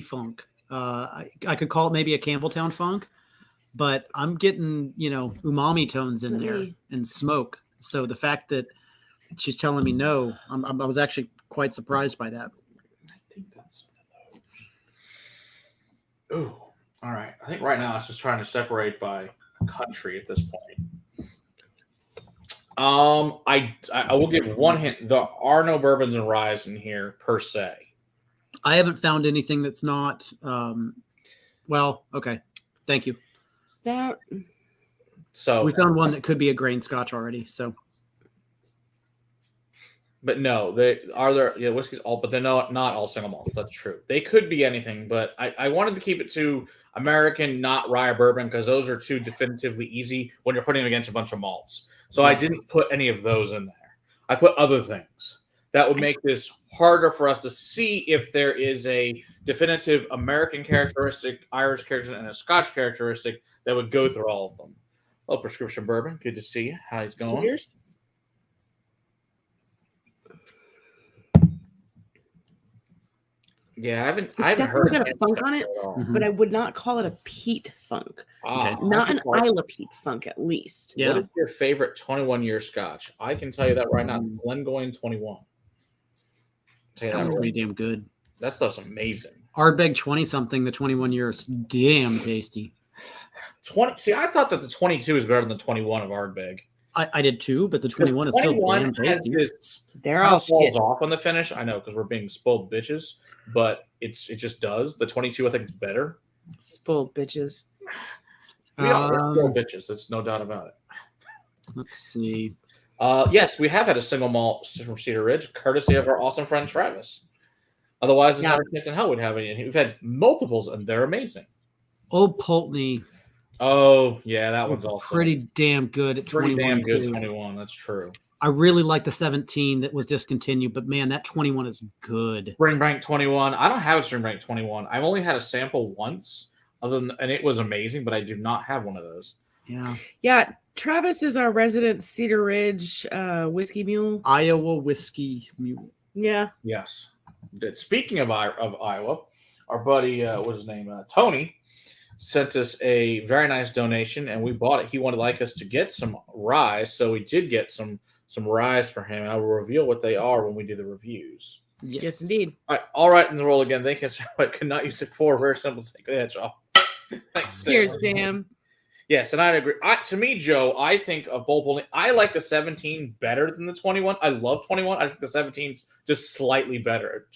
funk. I could call it maybe a Campbelltown funk, but I'm getting umami tones in there and smoke. So the fact that she's telling me no, I was actually quite surprised by that. I think that's one of those. Ooh, all right. I think right now it's just trying to separate by country at this point. I will give one hint. There are no bourbons and ryes in here per se. I haven't found anything that's not. Well, okay. Thank you. That So We found one that could be a grain Scotch already. So but no, they are there. Yeah, whiskeys all, but they're not all single malts. That's true. They could be anything, but I wanted to keep it to American, not rye or bourbon, because those are two definitively easy when you're putting them against a bunch of malts. So I didn't put any of those in there. I put other things that would make this harder for us to see if there is a definitive American characteristic, Irish characteristic, and a Scotch characteristic that would go through all of them. Oh, prescription bourbon. Good to see you. How it's going? cheers. Yeah, I haven't Definitely heard got a funk on it, at all. Mhm. but I would not call it a peat funk. Ah, Not an I Isla peat funk, at least. yeah. What is your favorite 21-year Scotch? I can tell you that right now. Glengoyne 21. Tell you That that would right. be damn good. That stuff's amazing. Ardbeg 20 something, the 21 years, damn tasty. 20. See, I thought that the 22 is better than the 21 of Ardbeg. I did too, but the 21 is still damn has tasty. this They're kind all of falls shit. off on the finish. I know because we're being spoiled bitches, but it just does. The 22 I think is better. Spoiled bitches. We are we're spoiled bitches. There's no doubt about it. Let's see. Yes, we have had a single malt from Cedar Ridge, courtesy of our awesome friend Travis. Otherwise, there's not a chance in hell we'd have any. We've had multiples, and they're amazing. Old Pulteney, Oh, yeah, that one's also pretty damn good at pretty 21. damn good. too. 21, that's true. I really like the 17 that was discontinued, but man, that 21 is good. Spring Break 21. I don't have a Spring Break 21. I've only had a sample once, and it was amazing, but I do not have one of those. Yeah. Yeah, Travis is our resident Cedar Ridge whiskey mule. Iowa whiskey mule. Yeah. Yes. Speaking of Iowa, our buddy, what's his name? Tony sent us a very nice donation, and we bought it. He wanted like us to get some rye, so we did get some ryes for him, and I will reveal what they are when we do the reviews. Yes, indeed. All right, in the roll again. Thank you so much. Could not use it for very simple sake. Go ahead, y'all. Thanks, Cheers, Sam. Yes, and I agree. To me, Joe, I think of Bull Pulling. I like the 17 better than the 21. I love 21. I think the 17's just slightly better.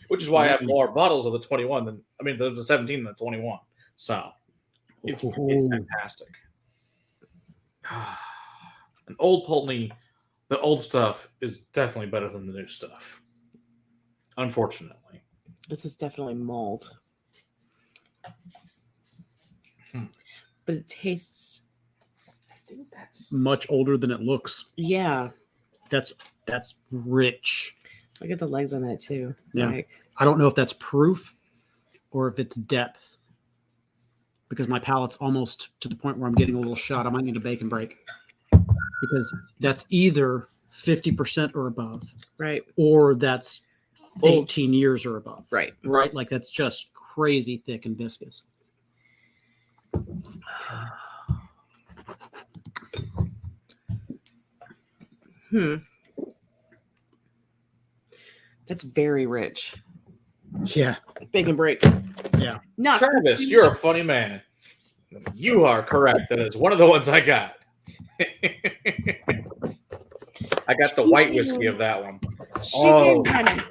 Which is why I have more bottles of the 21 than the 17 than the 21. So it's fantastic. An old Pulteney, the old stuff is definitely better than the new stuff. Unfortunately. This is definitely malt. But it tastes Much older than it looks. yeah. That's rich. Look at the legs on that too. Yeah. Like, I don't know if that's proof or if it's depth, because my palate's almost to the point where I'm getting a little shot. I might need a bacon break, because that's either 50% or above, right. or that's Old. 18 years or above. Right. Right? Like that's just crazy thick and viscous. That's very rich. Yeah. Bacon break. Yeah. Not Travis, you're a funny man. You are correct. That is one of the ones I got. I got the white whiskey of that one. She came kind of.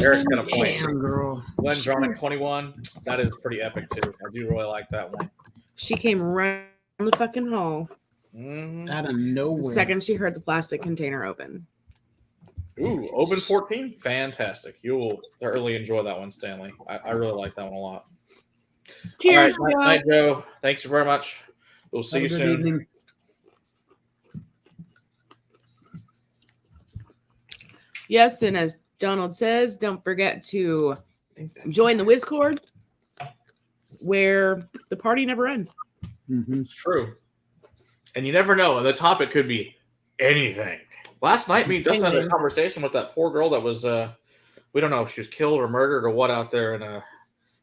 Eric's gonna point. Damn, girl. Glendronach 21. That is pretty epic too. I do really like that one. She came right down the fucking hall Mhm. Out of nowhere. the second she heard the plastic container open. Ooh, Open 14. Fantastic. You will thoroughly enjoy that one, Stanley. I really like that one a lot. Cheers, All right, Joe. night, Joe. Thanks very much. We'll see Have you a good soon. evening. Yes, and as Donald says, don't forget to join the Discord, where the party never ends. Mhm. It's true. And you never know. The topic could be anything. Last night, me and Justin had a Anything. conversation with that poor girl that was, we don't know if she was killed or murdered or what out there in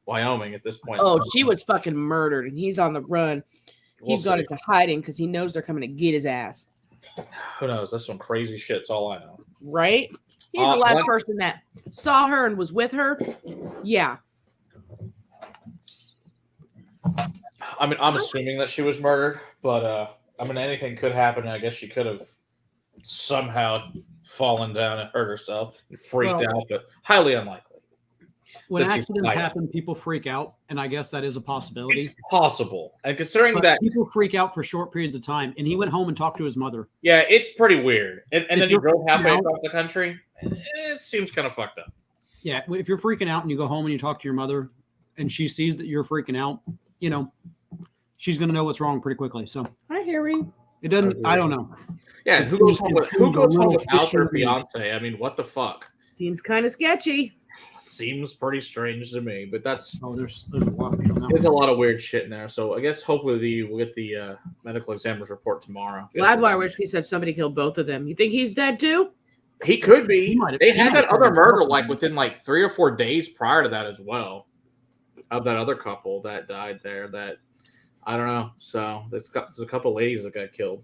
Wyoming at this point. Oh, she was fucking murdered, and he's on the run. We'll He's got see. into hiding because he knows they're coming to get his ass. Who knows? That's some crazy shit. It's all I know. Right? He's the last Glenn- person that saw her and was with her. Yeah. I mean, I'm assuming that she was murdered, but I mean, anything could happen. I guess she could have somehow fallen down and hurt herself and freaked Well, out, but highly unlikely. When Since he's accidents fighting. happen, people freak out, and I guess that is a possibility. It's possible, and considering But that, people freak out for short periods of time, and he went home and talked to his mother. yeah, it's pretty weird. And then he you're drove halfway freaking out- across the country. It seems kind of fucked up. Yeah, if you're freaking out and you go home and you talk to your mother, and she sees that you're freaking out, you know, she's going to know what's wrong pretty quickly. So Hi, Harry. it doesn't. I don't know. Yeah, If who it goes was- home if with, it who was a goes home little without their fishy- fiance? I mean, what the fuck? Seems kind of sketchy. Seems pretty strange to me, but there's Oh, there's a lot. I don't know. a lot of weird shit in there. So I guess hopefully we'll get the medical examiner's report tomorrow. Gladwire Whiskey said somebody killed both of them. You think he's dead too? He could be. He might have- They he had might that have other been. murder like within like 3 or 4 days prior to that as well. Of that other couple that died there. That I don't know. So there's a couple of ladies that got killed.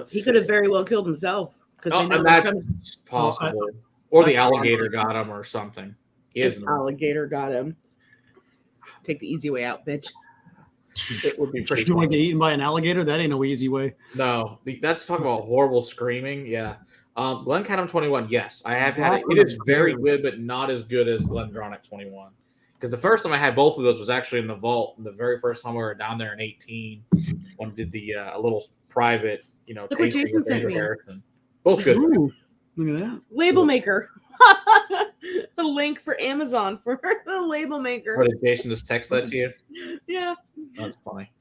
He could have very well killed himself because Oh, they know and they're that's coming. possible. Or the that's what I'm alligator thinking. got him or something. He This is. alligator got him. Take the easy way out, bitch. It would be pretty You want to funny. get eaten by an alligator? That ain't no easy way. No, that's talking about horrible screaming. Yeah. Glencairn 21, yes. I have had it. It is very good, but not as good as Glendronach 21. Because the first time I had both of those was actually in the vault. The very first time we were down there in 18 when we did the a little private, Look what tasting Jason with sent Andrew me. Harrison. Both good. Ooh, look at that. Label maker. The link for Amazon for the label maker. What did Jason just text that to you? Yeah. That's funny.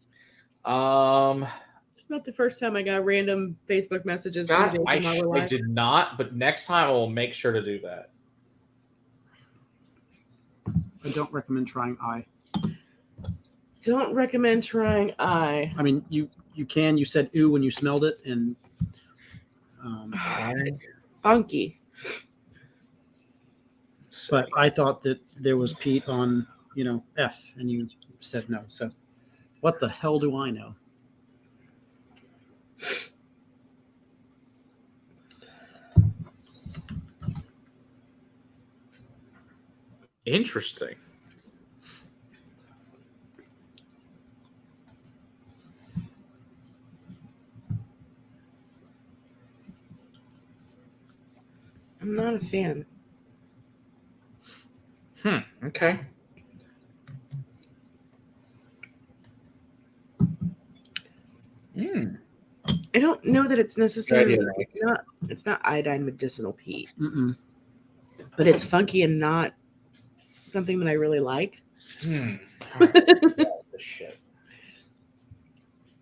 Not the first time I got random Facebook messages from God, Jason I while we're live. did not, but next time I will make sure to do that. I don't recommend trying eye. Don't recommend trying eye. I mean, you can. You said ooh when you smelled it, and It's funky. but I thought that there was Pete on F, and you said no. So what the hell do I know? Interesting. I'm not a fan. Okay. I don't know that it's necessarily Good idea. it's not iodine medicinal Pete, Mm-mm. but it's funky and not something that I really like. All right. This shit.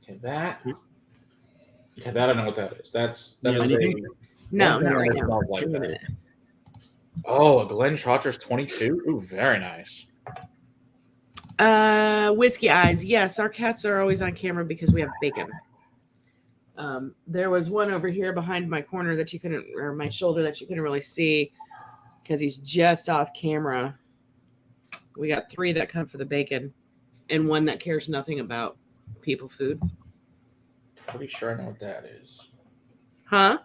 Okay, that. Okay, that I know what that is. That Yeah, is anything? No, one thing not right that now. smells like In a that. minute. Oh, a Glen Chartreuse 22. Ooh, very nice. Whiskey eyes. Yes, our cats are always on camera because we have bacon. There was one over here behind my corner that you couldn't, or my shoulder that you couldn't really see because he's just off camera. We got 3 that come for the bacon and one that cares nothing about people food. Pretty sure I know what that is. Huh?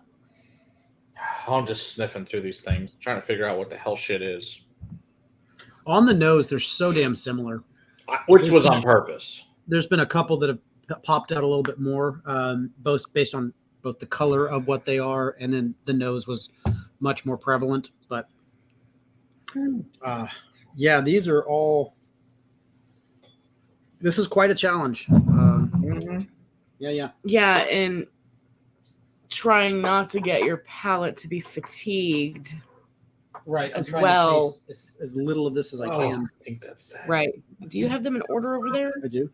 I'm just sniffing through these things, trying to figure out what the hell shit is. On the nose, they're so damn similar. Which was on purpose. There's been a couple that have popped out a little bit more, both based on both the color of what they are, and then the nose was much more prevalent. But yeah, these are all. This is quite a challenge. Yeah. Yeah, and trying not to get your palate to be fatigued. Right. As well. As little of this as I can. I think that's that. Right. Do you have them in order over there? I do.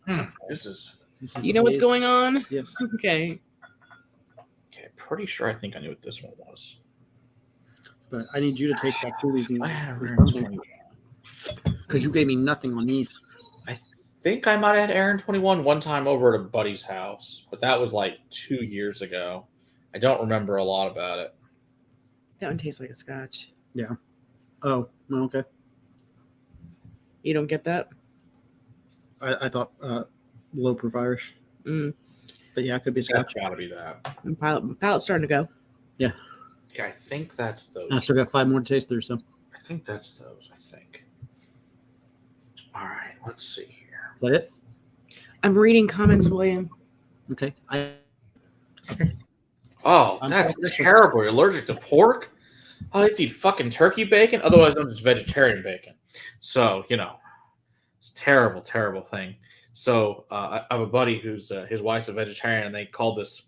This is You know what's going on? Yes. Okay. okay. Pretty sure I think I knew what this one was. But I need you to taste back through these I had a rare because 21. you gave me nothing on these. Think I might have had Aaron 21 one time over at a buddy's house, but that was like 2 years ago. I don't remember a lot about it. That one tastes like a scotch. Oh, well, okay. You don't get that? I thought low proof Irish, Mm. but yeah, it could be a That's Scotch. got to be that. My palate's starting to go. Yeah, I think that's those. I still got 5 more to taste through. So I think that's those. I think. All right, let's see here. Is that it? I'm reading comments, William. Okay. Oh, I'm that's sorry. terrible. You're allergic to pork? Oh, they eat fucking turkey bacon? Otherwise known as vegetarian bacon. So, it's a terrible, terrible thing. So, I have a buddy who's his wife's a vegetarian, and they called this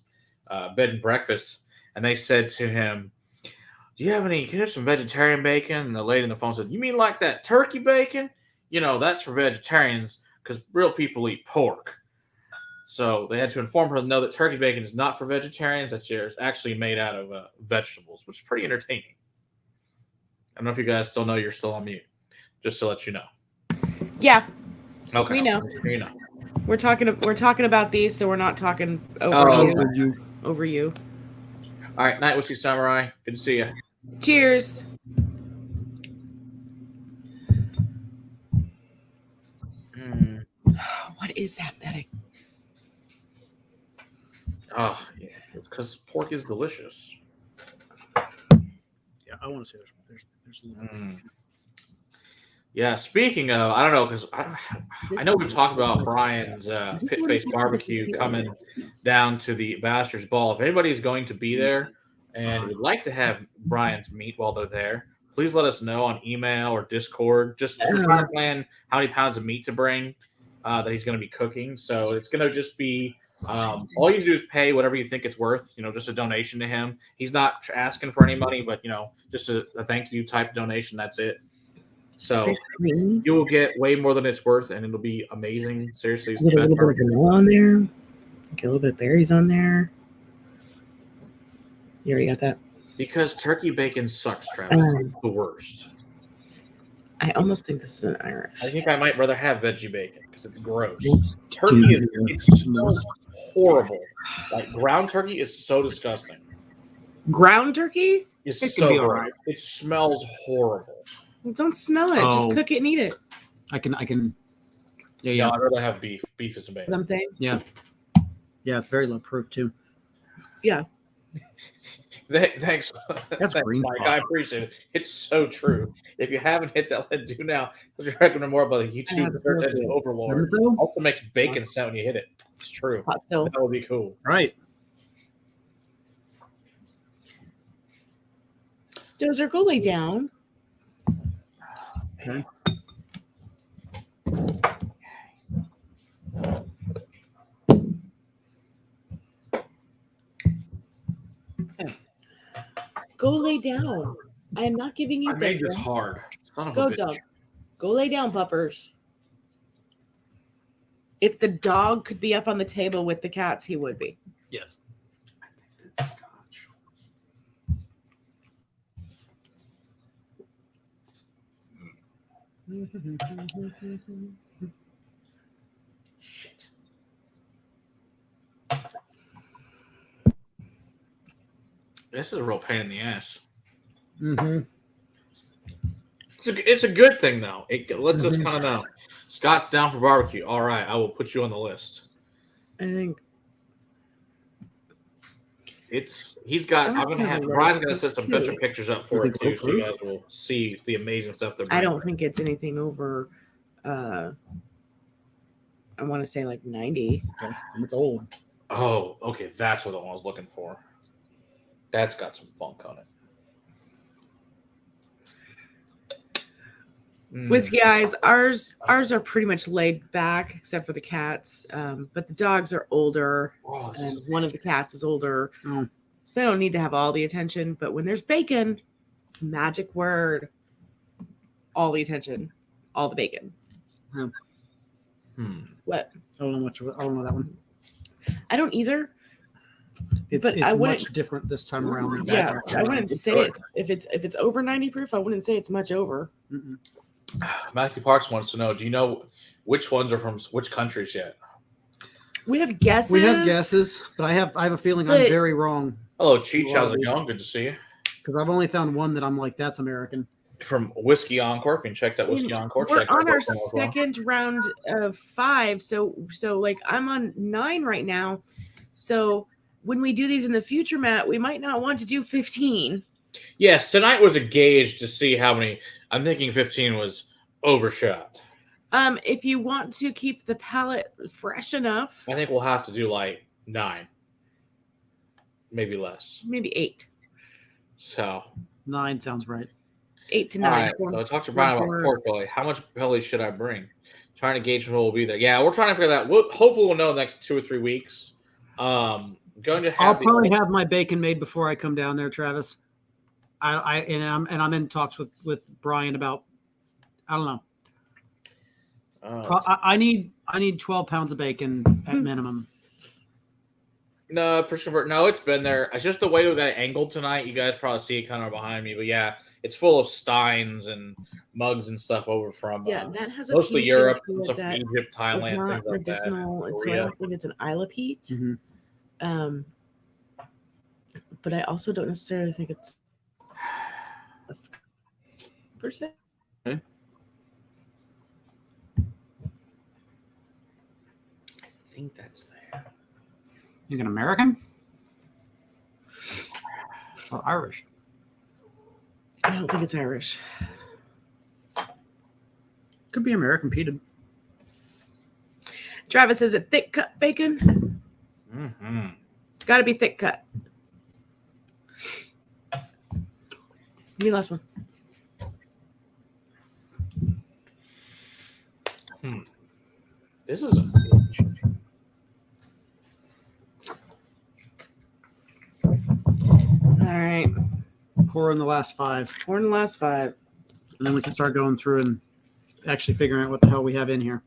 bed and breakfast, and they said to him, "Do you have any? Can you have some vegetarian bacon?" And the lady on the phone said, "You mean like that turkey bacon? That's for vegetarians because real people eat pork." So they had to inform her to know that turkey bacon is not for vegetarians. That it's actually made out of vegetables, which is pretty entertaining. I don't know if you guys still know you're still on mute, just to let you know. Yeah, Okay, we know. You know. We're talking about these, so we're not talking over over you. All right, Night Whiskey Samurai. Good to see you. Cheers. What is that, Betty? Oh, yeah, because pork is delicious. Yeah, I want to say there's Yeah, speaking of, I don't know, because I know we've talked about Brian's pit-faced barbecue coming down to the Bachelor's Ball. If anybody's going to be there and would like to have Brian's meat while they're there, please let us know on email or Discord. Just we're trying to plan how many pounds of meat to bring that he's going to be cooking. So it's going to just be all you do is pay whatever you think it's worth. Just a donation to him. He's not asking for any money, but just a thank you type donation. That's it. So you will get way more than it's worth, and it'll be amazing. Seriously, Get a little bit of vanilla on there. Get a little bit of berries on there. You already got that? Because turkey bacon sucks, Travis. It's the worst. I almost think this is an Irish. I think I might rather have veggie bacon because it's gross. Turkey it smells horrible. Like ground turkey is so disgusting. Ground turkey? It's so gross. It smells horrible. Well, don't smell it. Just cook it and eat it. I can. Yeah. No, I'd rather have beef. Beef is amazing. What I'm saying? Yeah, it's very low proof too. Yeah. Thanks. That's green. Mike. I appreciate it. It's so true. If you haven't hit that, do now. Because you're recommending more about the YouTube search engine overlord. Also makes bacon sound when you hit it. It's true. So, that would be cool. Right. Dozer, go lay down. Okay. Go lay down. I am not giving you. I made this hard. Son of Go, a bitch. dog. Go lay down, puppers. If the dog could be up on the table with the cats, he would be. Yes. Shit. This is a real pain in the ass. Mm-hmm. It's a good thing, though. It lets us kind of know. Scott's down for barbecue. All right, I will put you on the list. I think Brian's gonna set some bunch of pictures up for it too, so you guys will see the amazing stuff they're bringing. I don't think it's anything over. I want to say like 90. Okay. It's old. Oh, okay, that's what the one I was looking for. That's got some funk on it. Whiskey eyes. Ours are pretty much laid back, except for the cats. But the dogs are older, and one of the cats is older, so they don't need to have all the attention. But when there's bacon, magic word, all the attention, all the bacon. What? I don't know that one. I don't either. It's much different this time around. Yeah, I wouldn't say it. If it's over 90 proof, I wouldn't say it's much over. Mm-mm. Matthew Parks wants to know, do you know which ones are from which countries yet? We have guesses. But I have a feeling I'm very wrong. Hello, Cheech. How's it going? Good to see you. Because I've only found one that I'm like, that's American. From Whiskey Encore. If you can check that Whiskey Encore. We're on our second round of 5. So like I'm on 9 right now. So when we do these in the future, Matt, we might not want to do 15. Yes, tonight was a gauge to see how many. I'm thinking 15 was overshot. If you want to keep the palate fresh enough, I think we'll have to do like 9, maybe less. maybe 8. So 9 sounds right. 8 to all 9. right. So I talked to Brian about pork belly. How much belly should I bring? Trying to gauge what will be there. Yeah, we're trying to figure that. Hopefully, we'll know in the next 2 or 3 weeks. Going to have. I'll probably have my bacon made before I come down there, Travis. I'm in talks with Brian about. I don't know. I need 12 pounds of bacon at minimum. No, Christopher. No, it's been there. It's just the way we got it angled tonight. You guys probably see it kind of behind me, but yeah, it's full of steins and mugs and stuff over from that has a mostly peat Europe, into some it that Egypt, Thailand, it's not things like medicinal. that. So I don't think it's an Isla peat. Mm-hmm. But I also don't necessarily think it's a per se. I think that's there. You an American or Irish? I don't think it's Irish. Could be American peated. Travis, is it thick cut bacon? Mm-hmm. It's got to be thick cut. Give me the last one. This is a All right. Pour in the last 5. Pour in the last 5. And then we can start going through and actually figuring out what the hell we have in here.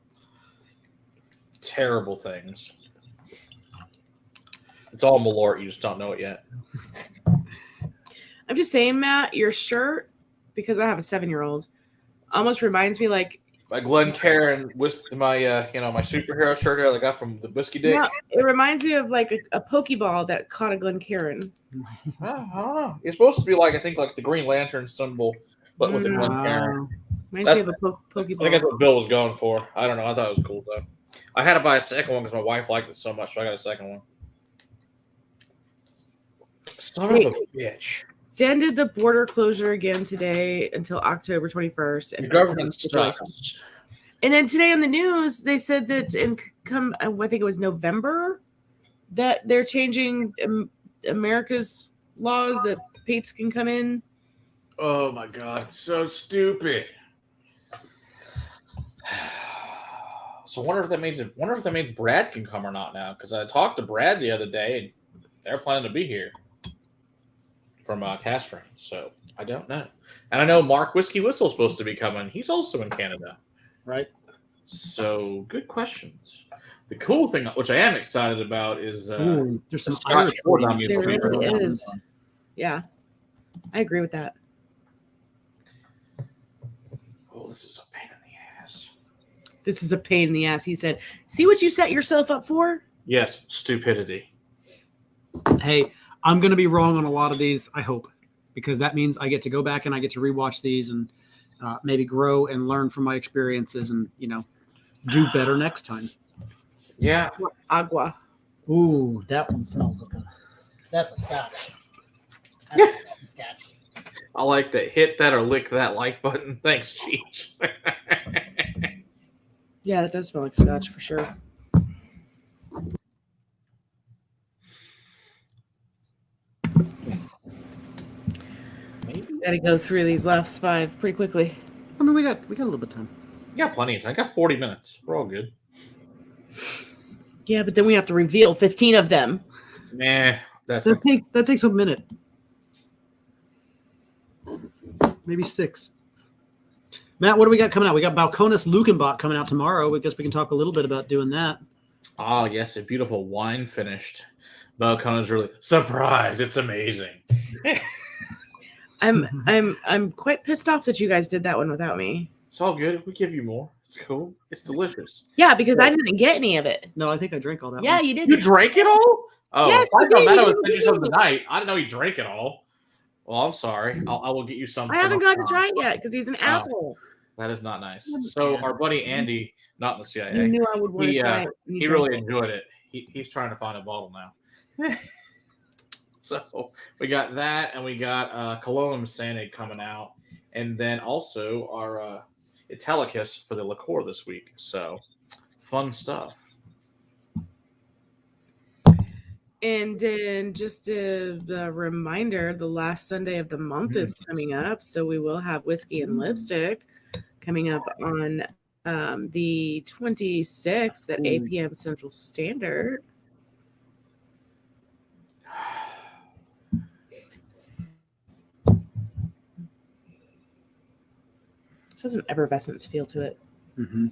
terrible things. It's all Malort. You just don't know it yet. I'm just saying, Matt, your shirt, because I have a 7-year-old, almost reminds me like My Glencairn with my my superhero shirt here that I got from the Whiskey Dick. no, it reminds me of like a Pokeball that caught a Glencairn. I don't know. It's supposed to be like, I think, like the Green Lantern symbol, but with the Glencairn. Reminds me of a Pokeball. I think that's what Bill was going for. I don't know. I thought it was cool though. I had to buy a second one because my wife liked it so much, so I got a second one. Son of a bitch. Extended the border closure again today until October 21st. The government sucks. And then today on the news, they said that I think it was November, that they're changing America's laws that papes can come in. Oh my god, so stupid. So wonder if that means Brad can come or not now. Because I talked to Brad the other day and they're planning to be here from Castro. So I don't know. And I know Mark Whiskey Whistle's supposed to be coming. He's also in Canada. Right. So good questions. The cool thing, which I am excited about, is there's some Scotch Irish Ford ones. on you. There really is. Yeah, I agree with that. Oh, this is a pain in the ass. This is a pain in the ass, he said. See what you set yourself up for? Yes, stupidity. Hey, I'm going to be wrong on a lot of these, I hope, because that means I get to go back and I get to rewatch these and maybe grow and learn from my experiences and, do better next time. Yeah. Agua. Ooh, that one smells like that's a Scotch. That's a Scotch. I like that. Hit that or lick that like button. Thanks, Cheech. Yeah, that does smell like Scotch for sure. Maybe. Got to go through these last 5 pretty quickly. I mean, we got a little bit of time. You got plenty of time. I got 40 minutes. We're all good. Yeah, but then we have to reveal 15 of them. Nah, That takes a minute. Maybe 6. Matt, what do we got coming out? We got Balcones Lukenbach coming out tomorrow. I guess we can talk a little bit about doing that. Oh, yes, a beautiful wine finished. Balcones really surprise. It's amazing. I'm quite pissed off that you guys did that one without me. It's all good. We give you more. It's cool. It's delicious. Yeah, because I didn't get any of it. No, I think I drank all that. Yeah, one. you did. You drank it all? Oh, Yes, I you thought did. that I You would send you did. some tonight. I didn't know you drank it all. Well, I'm sorry. I will get you some. I haven't gotten to try it yet because he's an asshole. That is not nice. So our buddy Andy, not in the You CIA, knew I would want to try it. and you he drank really it. enjoyed it. He's trying to find a bottle now. So we got that, and we got Cologne Sane coming out, and then also our Italicus for the liqueur this week. So fun stuff. And then just a reminder, the last Sunday of the month is coming up. So we will have Whiskey and Lipstick coming up on the 26th at 8 p.m. Central Standard. This has an effervescence feel to it. Mm-hmm.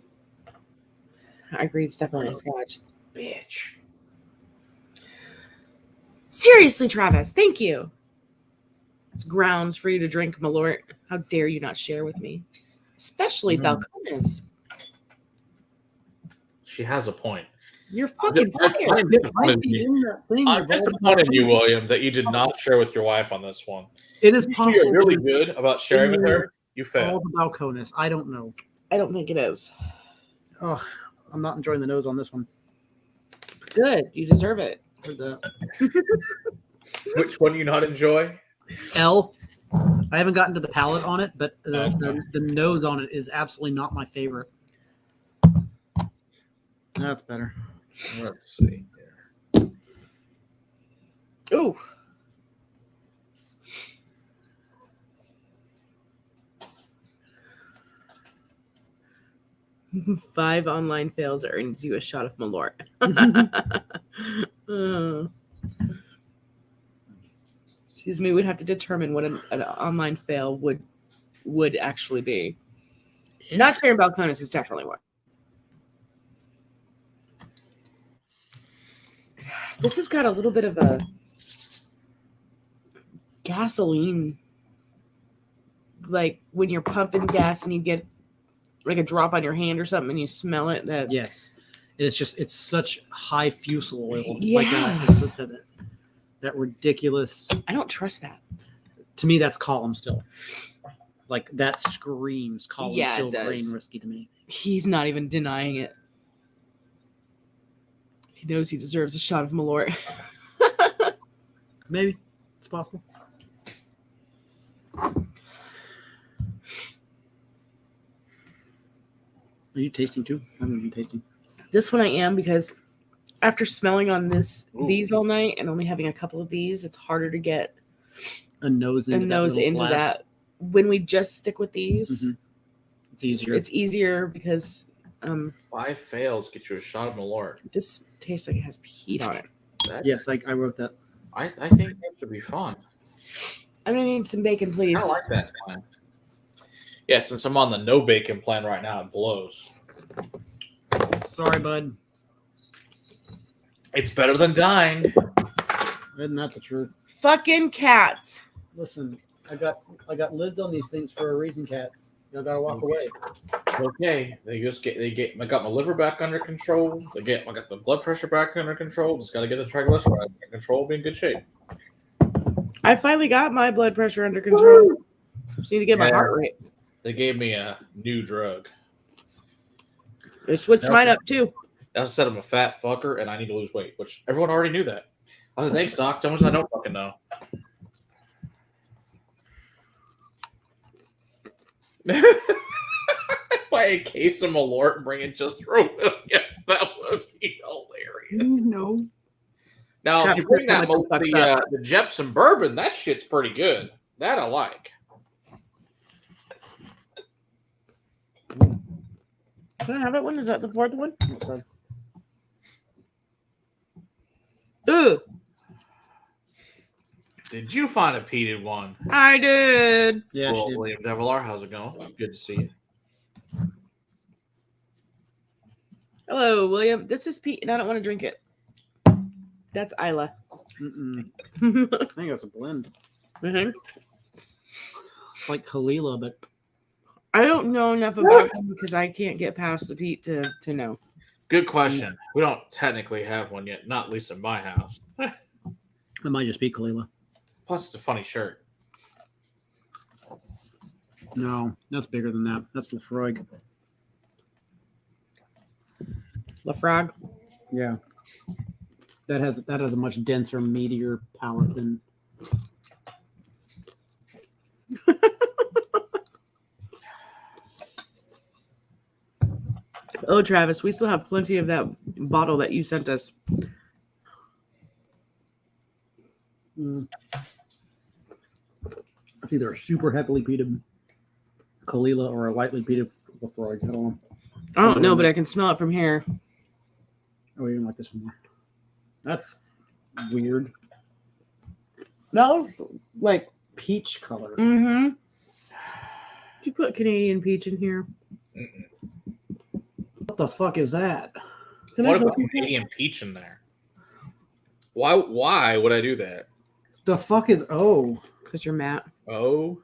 I agree. It's definitely a Scotch. Bitch. Seriously, Travis, thank you. It's grounds for you to drink, Malort. How dare you not share with me? Especially Balcones. She has a point. You're fucking fired. I'm disappointed in you, William, that you did not share with your wife on this one. It is possible. You're really good about sharing with her. You failed. All the Balcones. I don't know. I don't think it is. Oh, I'm not enjoying the nose on this one. Good. You deserve it. Heard that. Which one do you not enjoy? L. I haven't gotten to the palate on it, but the nose on it is absolutely not my favorite. That's better. Let's see. Ooh. Five online fails earns you a shot of Malort. Excuse me, we'd have to determine what an online fail would actually be. Not sharing Balcones is definitely one. This has got a little bit of a gasoline, like when you're pumping gas and you get like a drop on your hand or something and you smell it. That Yes. It's such high fusel oil. It's Yeah. like that ridiculous. I don't trust that. To me, that's column still. Like that screams column Yeah, it still does. grain whiskey to me. He's not even denying it. He knows he deserves a shot of Malort. Maybe it's possible. Are you tasting too? I haven't been tasting. This one I am, because after smelling on these all night and only having a couple of these, it's harder to get A nose into, that. When we just stick with these, It's easier. it's easier because 5 fails get you a shot of Malort. this tastes like it has peat on it. Yes, I wrote that. I think that should be fun. I'm gonna need some bacon, please. I like that plan. Yeah, since I'm on the no bacon plan right now, it blows. Sorry, bud. It's better than dying. Isn't that the truth? Fucking cats. Listen, I got lids on these things for a reason, cats. You gotta walk away. Okay, I got my liver back under control. I got the blood pressure back under control. Just gotta get the triglycerides under control. Be in good shape. I finally got my blood pressure under control. Just need to get my heart rate. They gave me a new drug. They switched mine up too. That said I'm a fat fucker and I need to lose weight, which everyone already knew that. I was like, thanks, Doc. So much I don't fucking know. Buy a case of Malort and bring it just for William. That would be hilarious. No. Now, if you bring that the Jepson bourbon, that shit's pretty good. That I like. Can I have that one? Is that the fourth one? Ooh. Did you find a peated one? I did. Yeah, Well, she did. William Devilar, how's it going? Good to see you. Hello, William. This is Pete, and I don't want to drink it. That's Isla. Mm-mm. Mm-hmm. I think that's a blend. It's like Kalila, but I don't know enough about them because I can't get past the Pete to know. Good question. We don't technically have one yet, not at least in my house. it might just be Kalila. Plus, it's a funny shirt. No, that's bigger than that. That's Lafroig. Lafrog. Yeah. That has a much denser, meatier palate than. Oh, Travis, we still have plenty of that bottle that you sent us. It's either a super heavily peated Kalila or a lightly peated Lafroig. I don't know. I don't know, but I can smell it from here. Oh, you don't like this one more? That's weird. No, like Peach color. mm-hmm. Did you put Canadian peach in here? What the fuck is that? Can What I about put Canadian peach in there? Why would I do that? The fuck is O? Because you're Matt. O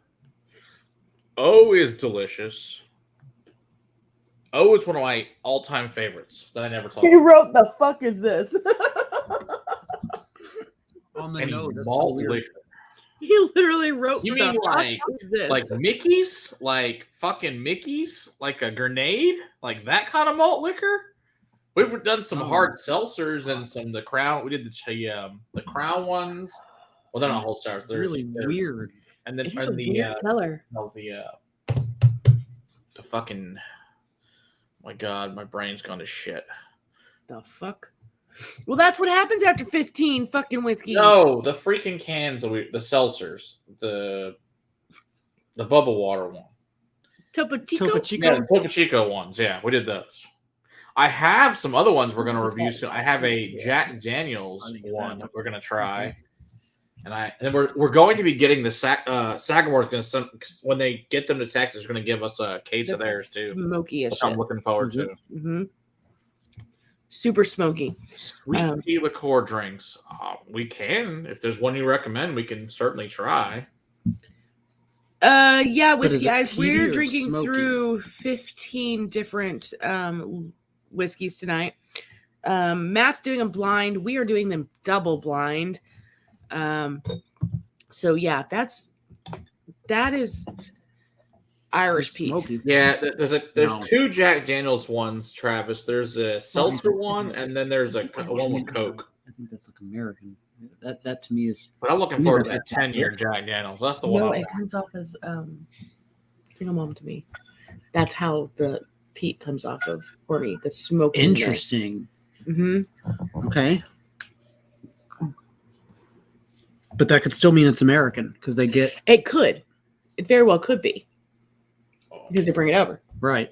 is delicious. O is one of my all-time favorites that I never talk He about. wrote, "The fuck is this?" On the And nose. That's so malt weird. liquor. He literally wrote, You "The mean fuck like is this?" like Mickey's? Like fucking Mickey's? Like a grenade? Like that kind of malt liquor? We've done some Oh. hard seltzers and some the Crown. We did the Crown ones. Well, they're not whole stars. They're Really weird. And then It's a and weird color. the fucking. My God, my brain's gone to shit. The fuck? Well, that's what happens after 15 fucking whiskey. No, the freaking cans, the seltzers, the bubble water one. Topo Chico? Topo Chico. Yeah, the Topo Chico ones. Yeah, we did those. I have some other ones we're going to That's review not soon. I have a Jack Daniels I think it's one that. that we're going to try. And then we're going to be getting the Sagamore's going to, when they get them to Texas, they're going to give us a case of theirs too. Smoky as Which shit. I'm looking forward to. Mm-hmm. Super smoky. Sweet tea liqueur drinks. We can, if there's one you recommend, we can certainly try. Yeah, But is whiskey it guys. peaty We're or drinking smoky? through 15 different whiskeys tonight. Matt's doing them blind. We are doing them double blind. So yeah, that is Irish peat. Smoky. Yeah, there's No. two Jack Daniels ones, Travis. There's a seltzer one, and then there's a one with Coke. I think that's like American. That to me is. But I'm looking forward to 10-year Jack Daniels. That's the one. No, I'm it comes off as single mom to me. That's how the peat comes off of for me. The smoky. Interesting. Mm-hmm. Okay. But that could still mean it's American because they get It could. It very well could be because they bring it over. right.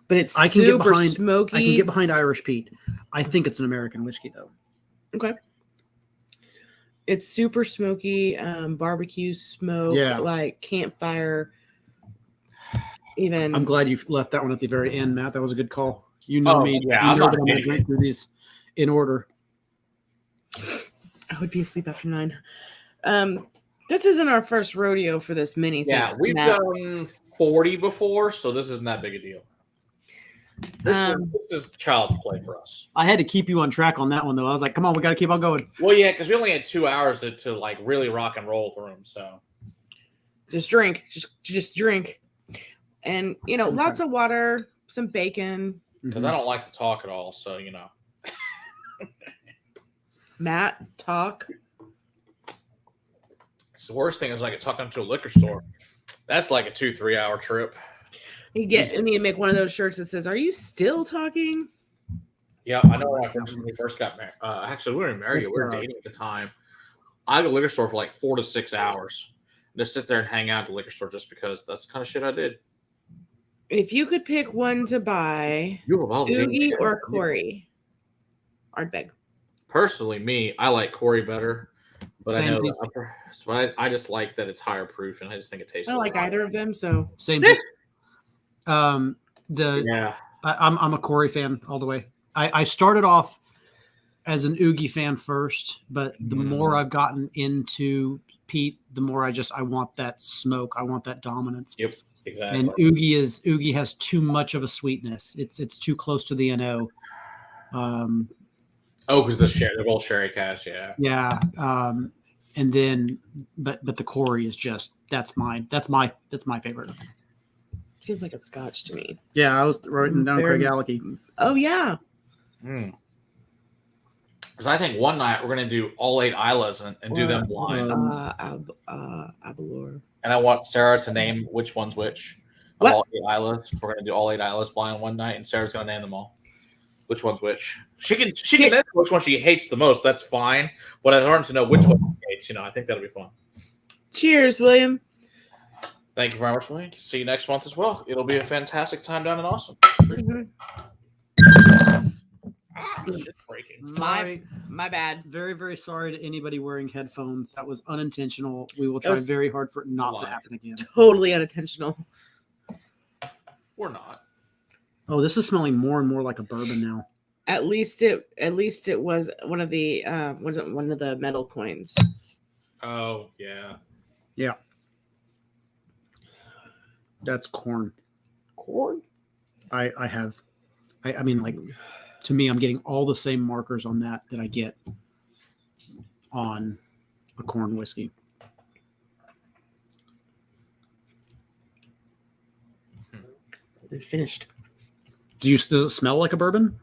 But it's I can get super behind- smoky. I can get behind Irish Pete. I think it's an American whiskey though. Okay. It's super smoky, barbecue smoke, Yeah. like campfire. Even I'm glad you left that one at the very end, Matt. That was a good call. You know Oh, me. yeah, You I'm know not that I'm going to an drink through these in order. I would be asleep after 9. This isn't our first rodeo for this mini. Yeah, thanks, we've Matt. done 40 before, so this isn't that big a deal. This is child's play for us. I had to keep you on track on that one though. I was like, come on, we got to keep on going. Well, yeah, because we only had 2 hours to like really rock and roll through them. So Just drink. Just drink. And, Okay. lots of water, some bacon. because I don't like to talk at all, so Matt, talk. it's the worst thing is like talking to a liquor store. That's like a 2-3 hour trip. You need to make one of those shirts that says, "Are you still talking?" Yeah, I know when we first got married. Actually, we weren't married yet. We were dating at the time. I go to the liquor store for like 4 to 6 hours. Just sit there and hang out at the liquor store just because that's the kind of shit I did. If you could pick one to buy, You have all the Oogie or Corey, Ardbeg. Personally, me, I like Corey better, but I Same know thing. I just like that it's higher proof, and I just think it tastes. I don't like either of them, so Same. I'm a Corey fan all the way. I started off as an Oogie fan first, but the more I've gotten into Pete, the more I want that smoke. I want that dominance. Yep, exactly. And Oogie has too much of a sweetness. It's too close to the NO. Because they're both sherry cask, yeah. Yeah. And then, but the Corey is just that's my favorite. feels like a Scotch to me. Yeah, I was writing down Very- Craig Alecky. Oh yeah, Because I think one night we're gonna do all 8 Islas and do them blind. Abelor. And I want Sarah to name which one's which. What? all 8 Islas. We're gonna do all 8 Islas blind one night, and Sarah's gonna name them all. Which one's which? She can name which one she hates the most. That's fine. But I want to know which one she hates. I think that'll be fun. Cheers, William. Thank you very much, William. See you next month as well. It'll be a fantastic time down in Austin. Mhm. Shit's breaking. Sorry. My bad. Very, very sorry to anybody wearing headphones. That was unintentional. We will try was very hard for it not to lie. happen again. Totally unintentional. We're not. Oh, this is smelling more and more like a bourbon now. At least it was one of the wasn't one of the metal coins. Oh yeah. That's corn. Corn? I mean, like, to me, I'm getting all the same markers on that I get on a corn whiskey. It's finished. Does it smell like a bourbon?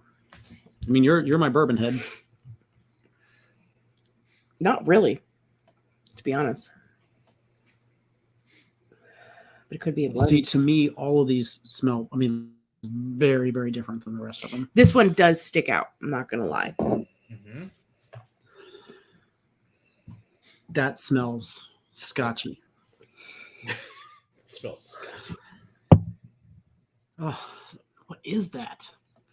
I mean, you're my bourbon head. Not really, to be honest. But it could be a blend. See, to me, all of these smell, I mean, very, very different than the rest of them. This one does stick out. I'm not gonna lie. Mm-hmm. That smells scotchy. It smells scotchy. Oh, what is that?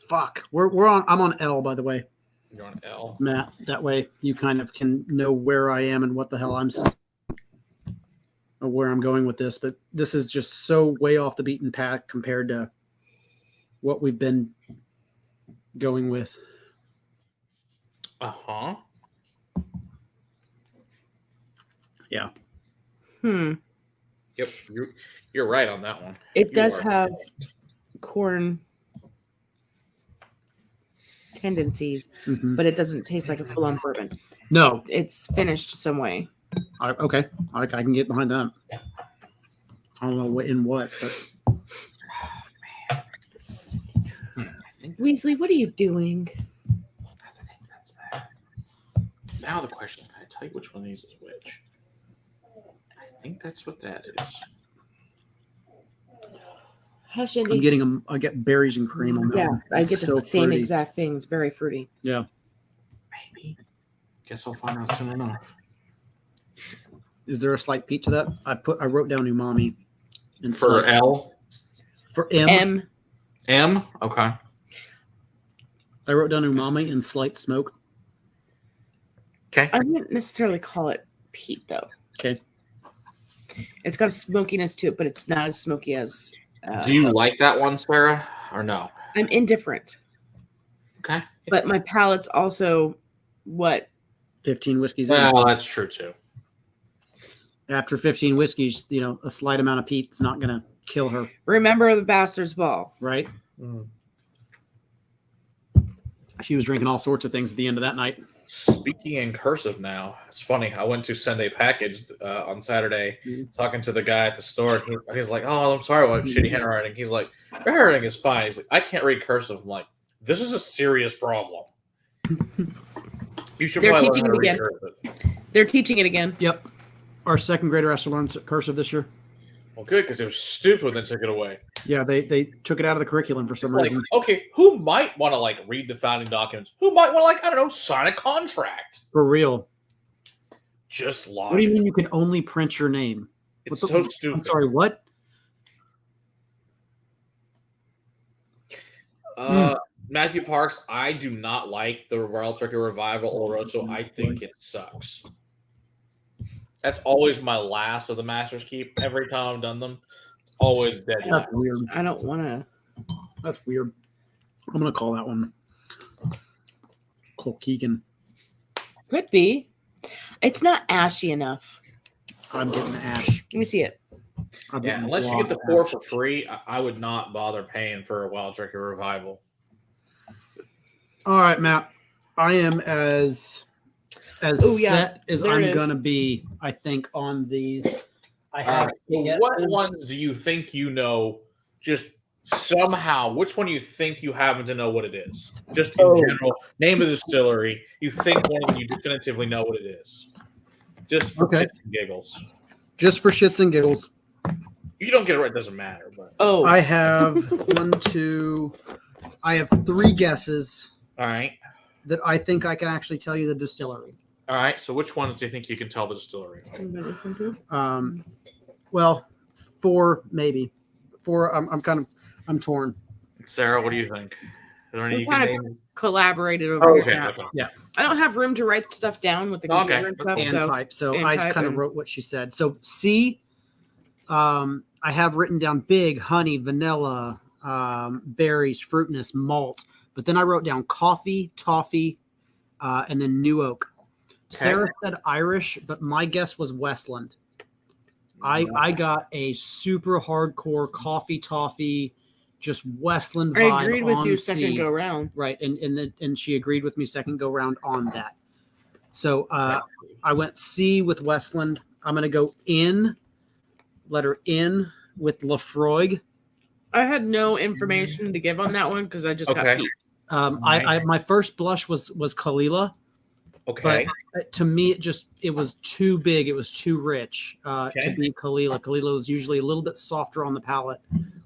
Fuck. I'm on L, by the way, You're on L. Matt. That way you kind of can know where I am and what the hell I'm saying, or where I'm going with this. But this is just so way off the beaten path compared to what we've been going with. Uh-huh. Yeah. Yep. You're right on that one. It You does are have correct. corn tendencies, Mhm. but it doesn't taste like a full-on bourbon. No. It's finished some way. Okay. I can get behind that. I don't know what in what, but I think Weasley, what are you doing? that's that. Now the question is, can I tell you which one of these is which? I think that's what that is. Hush, I'm Indy. getting them. I get berries and cream on that. Yeah, one. I It's get the so same fruity. exact things. Very fruity. Yeah. Maybe. Guess I'll find out soon enough. Is there a slight peat to that? I wrote down umami. And For slight- L? for M, M. M? Okay. I wrote down umami and slight smoke. Okay. I wouldn't necessarily call it peat though. Okay. It's got a smokiness to it, but it's not as smoky as. Do you like that one, Sarah, or no? I'm indifferent, Okay. but my palate's also what 15 whiskeys in. Well, that's true too. After 15 whiskeys, a slight amount of peat's not going to kill her, remember the bastard's ball. right? Mm. She was drinking all sorts of things at the end of that night. Speaking in cursive now, it's funny. I went to send a package on Saturday, talking to the guy at the store. And he's like, "Oh, I'm sorry, what shitty handwriting." He's like, "Your handwriting is fine." He's like, "I can't read cursive." I'm like, "This is a serious problem." You should They're probably learn teaching how to it read again. cursive. They're teaching it again. Yep. Our second grader has to learn cursive this year. Well, good, because it was stupid when they took it away. Yeah, they took it out of the curriculum for It's some like, reason. okay, who might want to read the founding documents? Who might want to sign a contract? For real. Just logic. What do you mean you can only print your name? It's What so the- stupid. I'm sorry, what? Matthew Parks, I do not like the Wild Turkey Revival Oloroso. I think it sucks. That's always my last of the Master's Keep. Every time I've done them, always dead last. That's weird. I don't want to. That's weird. I'm going to call that one Colkegan. Could be. It's not ashy enough. I'm getting ash. Let me see it. I'm Yeah, getting unless a you get lot the of pour ash. for free, I would not bother paying for a Wild Turkey Revival. All right, Matt. I am as Oh, yeah. set as There I'm it is. gonna be, I think, on these. I All have right. So to get what them. ones do you think you know? Just somehow, which one you think you happen to know what it is? Just in Oh. general, name of the distillery. You think one of them you definitively know what it is. Just for Okay. shits and giggles. Just for shits and giggles. You don't get it right, it doesn't matter. But Oh, I have I have 3 guesses all right. that I think I can actually tell you the distillery. All right. So which ones do you think you can tell the distillery? Well, 4 maybe. 4. I'm torn. Sarah, what do you think? Is there any We you can kind of name? collaborated over Oh, here. okay. now. Okay. I don't have room to write stuff down with the Okay, computer and stuff. that's And So type. So and I type kind of and- wrote what she said. So C, I have written down big, honey, vanilla, berries, fruitness, malt. But then I wrote down coffee, toffee, and then new oak. Sarah said Irish, but my guess was Westland. I got a super hardcore coffee, toffee, just Westland vibe. I agreed with on you C. second go round. Right, and she agreed with me second go round on that. So I went C with Westland. I'm going to go letter N with Lafroig. I had no information to give on that one because I just got Okay. peaked. I my first blush was Kalila, Okay. but to me it was too big. It was too rich to Okay. be Kalila. Kalila was usually a little bit softer on the palate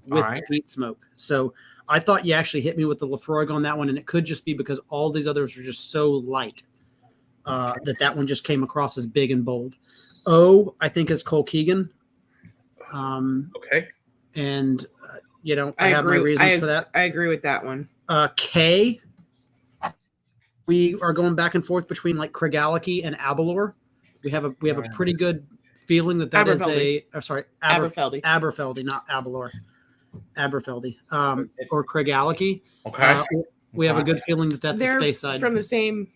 with Alright. peat smoke. So I thought you actually hit me with the Lafroig on that one, and it could just be because all these others were just so light that one just came across as big and bold. O, I think, is Colkegan. Okay. And I have my reasons for that. I agree with that one. K, we are going back and forth between like Craigellachie and Aberlour. We have a pretty good feeling that is Aberfeldy. Aberfeldy. Aberfeldy, not Aberlour. Aberfeldy, or Craigellachie. Okay. We have a good feeling that that's They're a space side. from the same.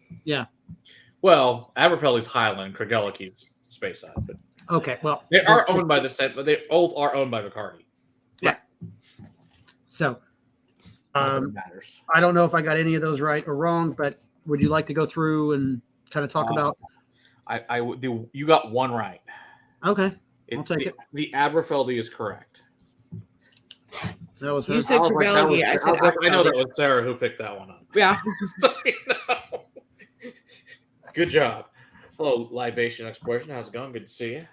Well, Aberfeldy's Highland, Craigellachie's Speyside, but Okay, well, they are owned by the same. But they both are owned by Bacardi. So Not that it matters. I don't know if I got any of those right or wrong, but would you like to go through and kind of talk about? You got one right. Okay, I'll take it. The Aberfeldy is correct. That was her. You said I was like, that was- Craigellachie. I said I know that Aberfeldy. was Sarah who picked that one up. Yeah. So, Good job. Hello, Libation Exploration. How's it going? Good to see you.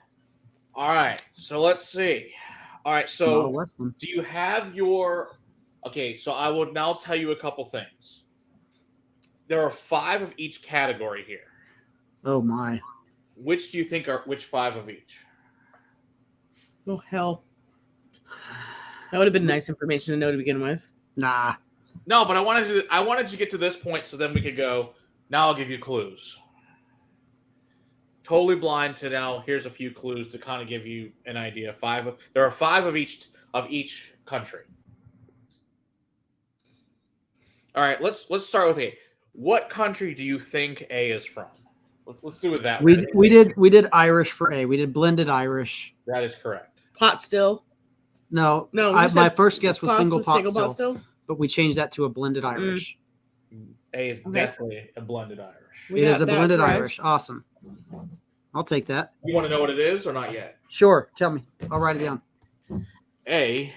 All right, so let's see. All right, Not a so Westland. do you have your? Okay, so I will now tell you a couple things. There are 5 of each category here. Oh my. Which do you think are which 5 of each? Oh hell. That would have been nice information to know to begin with. Nah. No, but I wanted to get to this point so then we could go. Now I'll give you clues. Totally blind to now. Here's a few clues to kind of give you an idea. There are 5 of each country. All right, let's start with A. What country do you think A is from? Let's do it that way. We did Irish for A. We did blended Irish. That is correct. Pot still. No, No, my you said first guess was pot single was pot single pot still, but we changed that to a blended Irish. A is Okay. definitely a blended Irish. We It is got a that blended correct. Irish. Awesome. I'll take that. You want to know what it is or not yet? Sure. Tell me. I'll write it down. A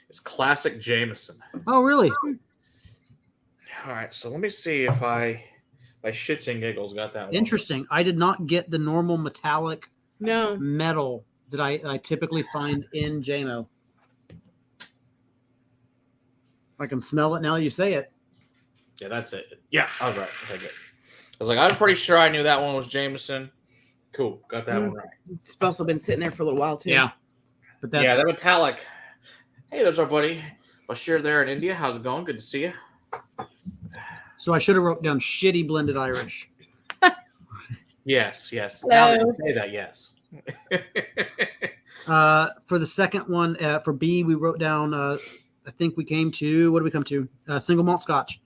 is classic Jameson. Oh, really? All right, so let me see if my shits and giggles got that one. Interesting. I did not get the normal metallic No. metal that I typically find in JMO. I can smell it now you say it. Yeah, that's it. Yeah, I was right. Okay, good. I was like, I'm pretty sure I knew that one was Jameson. Cool, got that one right. It's also been sitting there for a little while too. Yeah. But that's Yeah, that metallic. Hey, there's our buddy Bashir there in India. How's it going? Good to see you. so I should have wrote down shitty blended Irish. Yes. Now that Hello. you say that, yes. For the second one, for B, we wrote down I think we came to what did we come to? Single malt Scotch.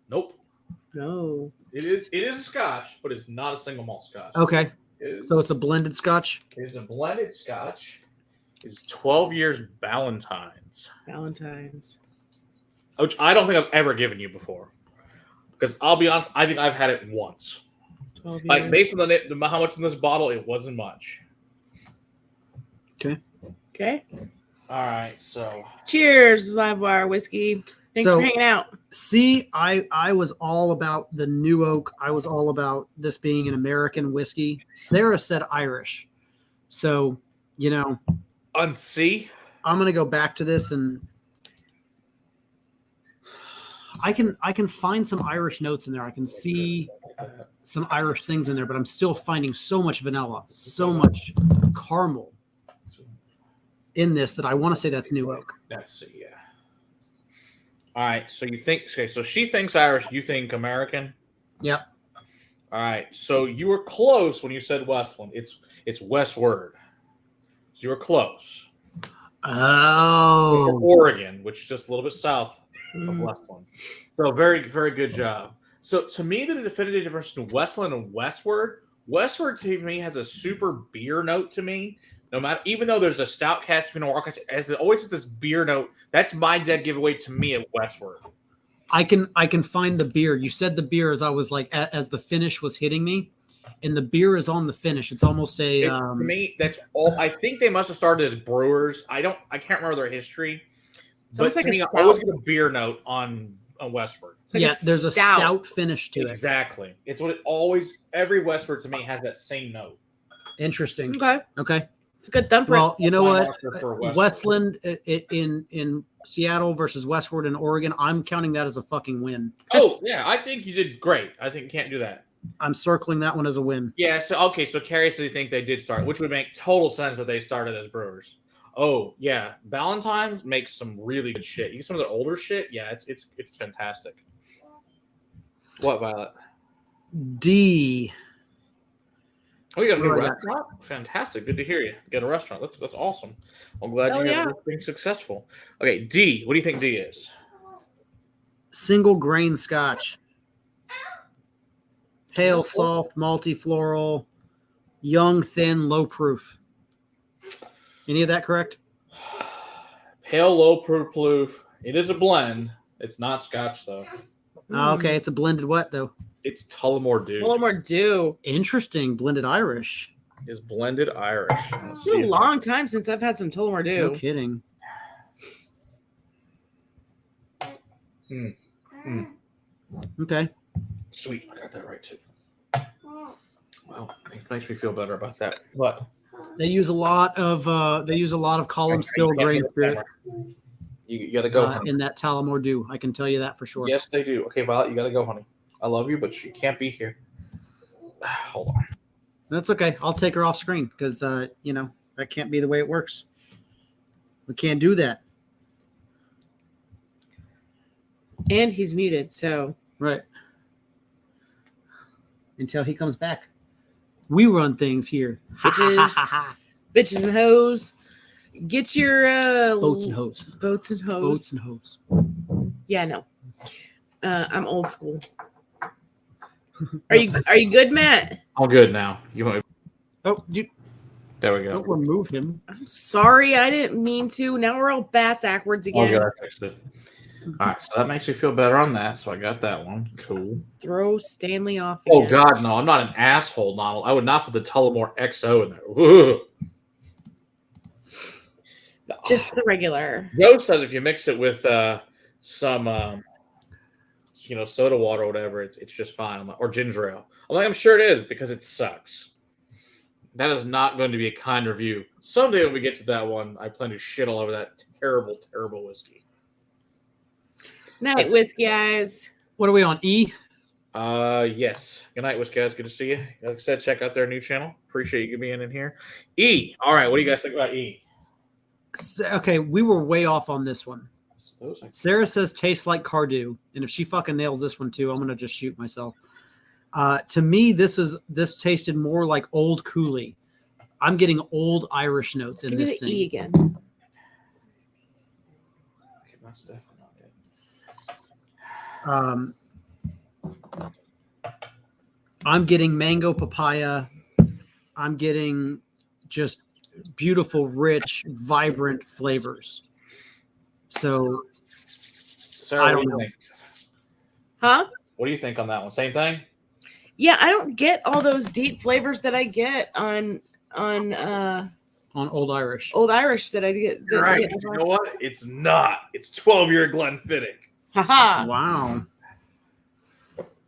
Nope. No. It is a Scotch, but it's not a single malt Scotch. Okay. It So it's a blended Scotch. is a blended Scotch. It's 12 years Ballantines, Valentine's. which I don't think I've ever given you before. Because I'll be honest, I think I've had it once. 12 Like years. based on how much in this bottle, it wasn't much. Okay. All right, so Cheers, Livewire Whiskey. Thanks So- for hanging out. See, I was all about the New Oak. I was all about this being an American whiskey. Sarah said Irish. So, On C? I'm gonna go back to this, and I can find some Irish notes in there. I can see some Irish things in there, but I'm still finding so much vanilla, so much caramel in this that I want to say that's New Oak. That's C, yeah. All right, so you think, okay, so she thinks Irish, you think American? Yep. All right, so you were close when you said Westland. It's Westward. So you were close. Oh. For Oregon, which is just a little bit south of Mm. Westland. So very, very good job. So to me, the definitive difference between Westland and Westward to me has a super beer note to me. No matter, even though there's a stout catch between a as it always has this beer note. That's my dead giveaway to me at Westward. I can find the beer. You said the beer as I was like as the finish was hitting me, and the beer is on the finish. It's almost a To me, that's all. I think they must have started as brewers. I can't remember their history. It's But almost to like me, a I always stout. get a beer note on Westward. It's like yeah. There's a stout finish to it. Exactly. It's what it always. Every Westward to me has that same note. Interesting. Okay, Okay. it's a good thumbprint. Well, you know My what? marker for Westland in Seattle versus Westward in Oregon. I'm counting that as a fucking win. Oh yeah, I think you did great. I think you can't do that. I'm circling that one as a win. Yeah. So okay. So Carrie says you think they did start, which would make total sense that they started as brewers. Oh yeah, Ballantyne's makes some really good shit. You get some of their older shit. Yeah, it's fantastic. What, Violet? D. Oh, you got a new What do I got? restaurant? Fantastic. Good to hear you. Get a restaurant. That's awesome. I'm glad Oh, you guys yeah. are being successful. Okay, D. What do you think D is? Single grain Scotch. Pale, soft, malty, floral, young, thin, low proof. Any of that correct? Pale, low proof. It is a blend. It's not Scotch though. Okay, it's a blended what though? It's Tullamore Dew. A little more dew. Interesting, blended Irish. Is blended Irish. Let's It's see been a if- long time since I've had some Tullamore No Dew. kidding. Okay. Sweet. I got that right too. Well, it makes me feel better about that. What? They use a lot of column still grain spirits You got to go, honey. in that Tullamore Dew. I can tell you that for sure. Yes, they do. Okay, Violet, you got to go, honey. I love you, but you can't be here. Hold on. That's okay. I'll take her off screen because that can't be the way it works. We can't do that. And he's muted, so Right. Until he comes back. We run things here. Bitches. Bitches and hoes. Get your Boats and hoes. Boats and hoes. Boats and hoes. Yeah, no. I'm old school. Are you good, Matt? I'm good now. You want? Oh, you There we go. don't remove him. I'm sorry, I didn't mean to. Now we're all bass backwards Oh, again. good, I fixed it. All right, so that makes me feel better on that. So I got that one. Cool. Throw Stanley off Oh again. God, no! I'm not an asshole, Donald. I would not put the Tullamore XO in there. Ugh. Just the regular. Joe says if you mix it with some, soda water or whatever, it's just fine. I'm like, or ginger ale. I'm sure it is because it sucks. That is not going to be a kind review. Someday when we get to that one, I plan to shit all over that terrible, terrible whiskey. Night, whiskey eyes. What are we on? E? Yes. Good night, whiskey guys. Good to see you. Like I said, check out their new channel. Appreciate you being in here. E. All right. What do you guys think about E? Okay, we were way off on this one. Those are- Sarah says tastes like Cardew, and if she fucking nails this one too, I'm gonna just shoot myself. To me, this tasted more like old Cooley. I'm getting old Irish notes in Give me this the thing. E again. Okay, that's definitely not good. I'm getting mango papaya. I'm getting just beautiful, rich, vibrant flavors. So Sarah, I what do don't you know. think? Huh? What do you think on that one? Same thing? Yeah, I don't get all those deep flavors that I get on on Old Irish. Old Irish that I get. You're right. You know what? It's not. It's 12-year Glenfiddich. Haha. Wow.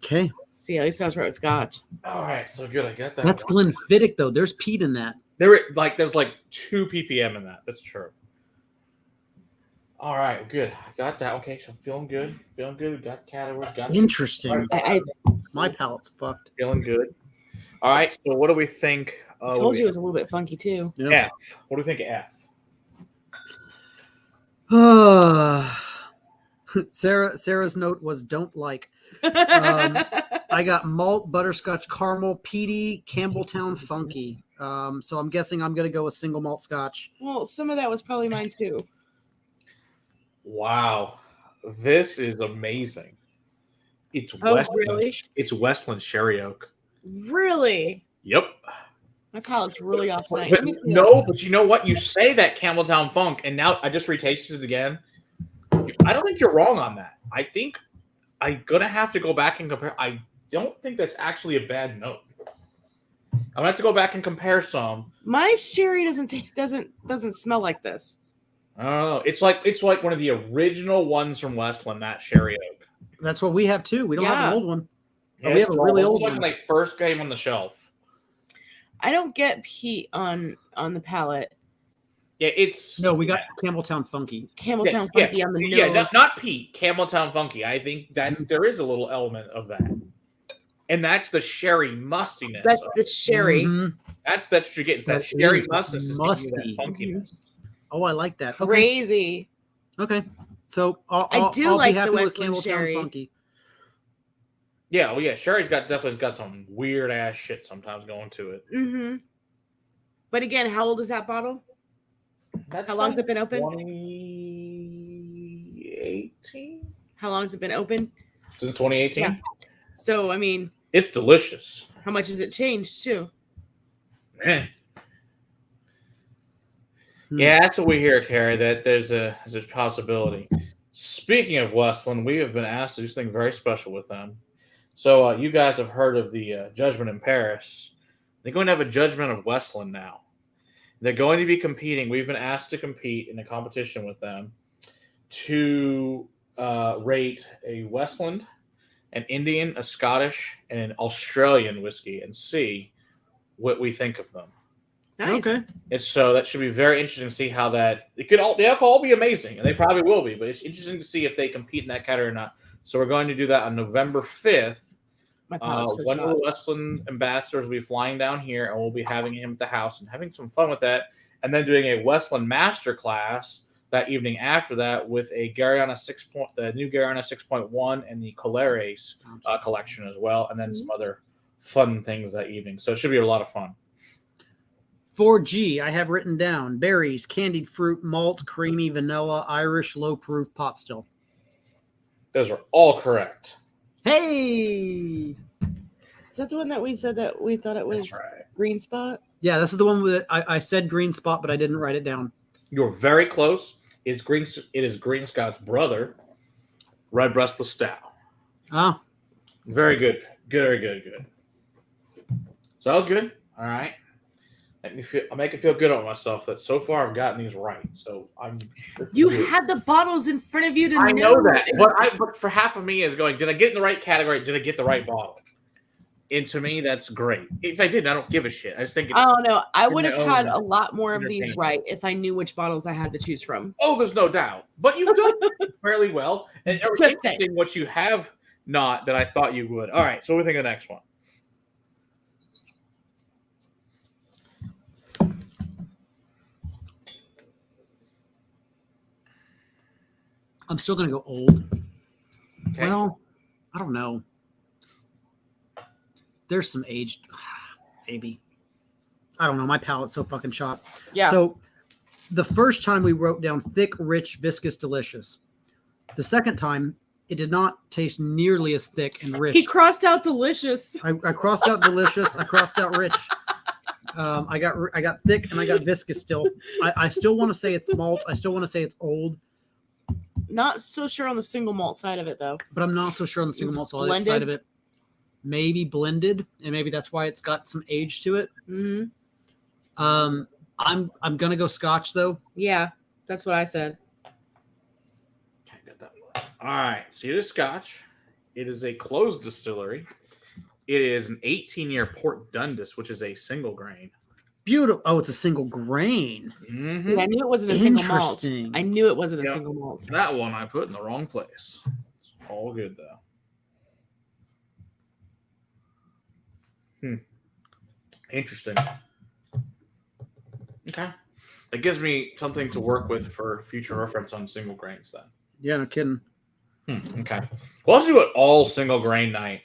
Okay. See, at least I was right with Scotch. All right. So good. I got that. That's one. Glenfiddich, though. There's peat in that. There's like 2 ppm in that. That's true. All right, good. I got that. Okay, so I'm feeling good. Feeling good. Got the categories. Got Interesting. I My palate's fucked. feeling good. All right, so what do we think? told you it was a little bit funky too. Yeah. F. What do we think of F? Sarah's note was don't like. I got malt, butterscotch, caramel, peaty, Campbelltown funky. So I'm guessing I'm gonna go with single malt scotch. Well, some of that was probably mine too. Wow, this is amazing. It's really? It's Westland Sherry Oak. Really? Yep. My palate's really off tonight. But no, but you know what? You say that Campbelltown Funk, and now I just retasted it again. I don't think you're wrong on that. I think I'm gonna have to go back and compare. I don't think that's actually a bad note. I'm gonna have to go back and compare some. My sherry doesn't smell like this. I don't know. It's like one of the original ones from Westland, that Sherry Oak. That's what we have too. We don't have Yeah. an old one. Yeah, we have a really old like one. when they first came on the shelf. I don't get peat on the palate. Yeah, it's No, we got Campbelltown funky. Campbelltown funky on the nose. Yeah, not Pete. Campbelltown Funky. I think that there is a little element of that, and that's the sherry mustiness. That's the sherry. Mhm. That's what you're getting. It's that That sherry is mustiness is musty. giving you that funkiness. Oh, I like that. Okay. Crazy. Okay. So I do I'll like be the happy with Westland Campbelltown sherry. funky. Yeah, well, yeah. Sherry's definitely got some weird ass shit sometimes going to it. Mm-hmm. But again, how old is that bottle? That's How long's it been open? 2018. How long's it been open? Since 2018. Yeah. So, I mean, It's delicious. how much has it changed too? Man. Hmm. Yeah, that's what we hear, Carrie, that there's a possibility. Speaking of Westland, we have been asked to do something very special with them. So you guys have heard of the Judgment in Paris. They're going to have a Judgment of Westland now. They're going to be competing. We've been asked to compete in a competition with them to rate a Westland, an Indian, a Scottish, and an Australian whiskey and see what we think of them. Nice. Okay. And so that should be very interesting to see how that they could all be amazing, and they probably will be, but it's interesting to see if they compete in that category or not. So we're going to do that on November 5th. My palate's so One of shot. the Westland ambassadors will be flying down here, and we'll be having him at the house and having some fun with that, and then doing a Westland master class that evening after that with a the new Gariana 6.1 and the Colares collection as well, and then some other fun things that evening. So it should be a lot of fun. 4G, I have written down berries, candied fruit, malt, creamy, vanilla, Irish, low proof, pot still. Those are all correct. Hey! Is that the one that we said that we thought it was That's right. green spot? Yeah, this is the one with I said green spot, but I didn't write it down. You're very close. It is Green Scott's brother, Red Breastless Stout. Ah, Very good. Very good. So that was good. All right. I make it feel good on myself that so far I've gotten these right. So I'm. You had the bottles in front of you to I know that, but for half of me is going, did I get in the right category? Did I get the right bottle? And to me, that's great. If I didn't, I don't give a shit. I just think it's. I don't know. I for would have my had own a lot more of these entertainment. right if I knew which bottles I had to choose from. Oh, there's no doubt. But you've done fairly well. And it was Just saying. interesting what you have not that I thought you would. All right. So what do we think of the next one? I'm still gonna go old. Okay. Well, I don't know. There's some aged, maybe. I don't know. My palate's so fucking shot. Yeah. So the first time we wrote down thick, rich, viscous, delicious. The second time, it did not taste nearly as thick and rich. He crossed out delicious. I crossed out delicious. I crossed out rich. I got thick and I got viscous still. I still want to say it's malt. I still want to say it's old, Not so sure on the single malt side of it though. but I'm not so sure on the single malt Blended? side of it. Maybe blended, and maybe that's why it's got some age to it. Mm-hmm. I'm gonna go Scotch though. Yeah, that's what I said. Okay, got that one. All right. So it is Scotch. It is a closed distillery. It is an 18-year Port Dundas, which is a single grain. Beautiful. Oh, it's a single grain. Mm-hmm. See, I knew it wasn't a single malt. Interesting. I knew it wasn't a Yep. single malt. That one I put in the wrong place. It's all good though. Interesting. Okay. It gives me something to work with for future reference on single grains then. Yeah, no kidding. Okay. Well, let's do an all single grain night.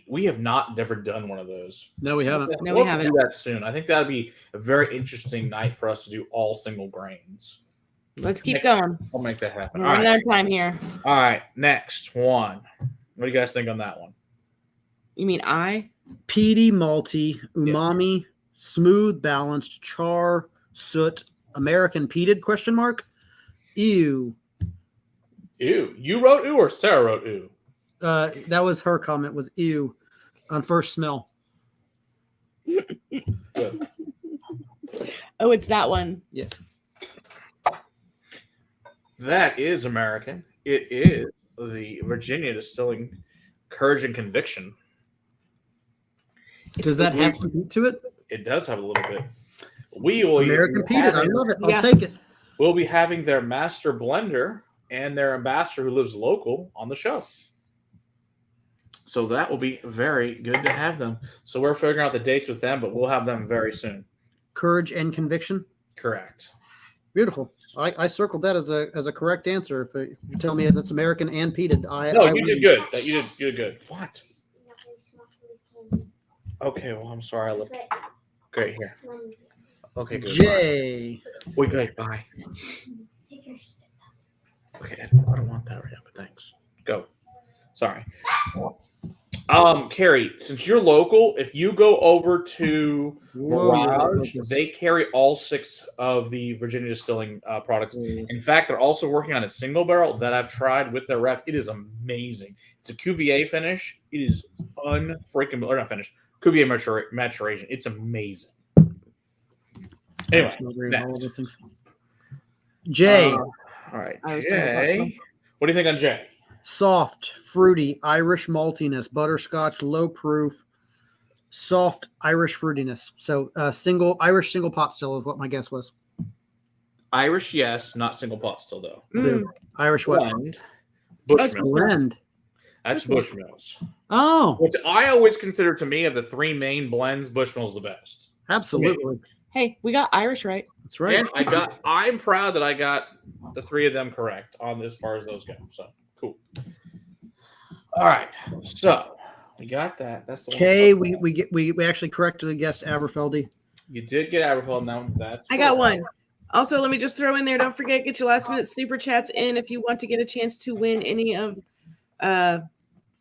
We have never done one of those. No, we haven't. No, We'll we have to haven't. do that soon. I think that'd be a very interesting night for us to do all single grains. Let's keep going. I'll make that happen. We're All running right. out of time here. All right. Next one. What do you guys think on that one? You mean I? Peaty, malty, umami, smooth, balanced, char, soot, American peated, question mark. Ew. Ew. You wrote ew or Sarah wrote ew? That was her comment, was ew on first smell. Good. Oh, it's that one. Yes. That is American. It is the Virginia Distilling Courage and Conviction. Does that have some heat to it? It does have a little bit. We will American peated. I love it. I'll Yeah. take it. We'll be having their master blender and their ambassador who lives local on the show. So that will be very good to have them. So we're figuring out the dates with them, but we'll have them very soon. Courage and conviction. Correct. Beautiful. I circled that as a correct answer. If you tell me if that's American and peated, No, I you win. did good. You did good. What? Okay, well, I'm sorry. I looked great here. Okay, good. J. We good. Bye. Okay, I don't want that right now, but thanks. Go. Sorry. Carrie, since you're local, if you go over to Mirage, they carry all 6 of the Virginia Distilling products. In fact, they're also working on a single barrel that I've tried with their rep. It is amazing. It's a Cuvier finish. It is unfreaking, or not finish, Cuvier maturation. It's amazing. Anyway, next. J. All right, I was Jay. What do you think on Jay? Soft, fruity, Irish maltiness, butterscotch, low proof, soft Irish fruitiness. So Irish single pot still is what my guess was. Irish, yes, not single pot still though. Irish what? Blend. That's Bushmills. Blend. That's Bushmills. Oh, Which I always consider, to me, of the 3 main blends, Bushmills the best. absolutely. Hey, we got Irish right. That's right. And I'm proud that I got the 3 of them correct on as far as those go. So cool. All right. So we got that. That's the K, one. we actually correctly guessed Aberfeldy. You did get Aberfeld. Now that's I got one. Also, let me just throw in there. Don't forget, get your last minute super chats in if you want to get a chance to win any of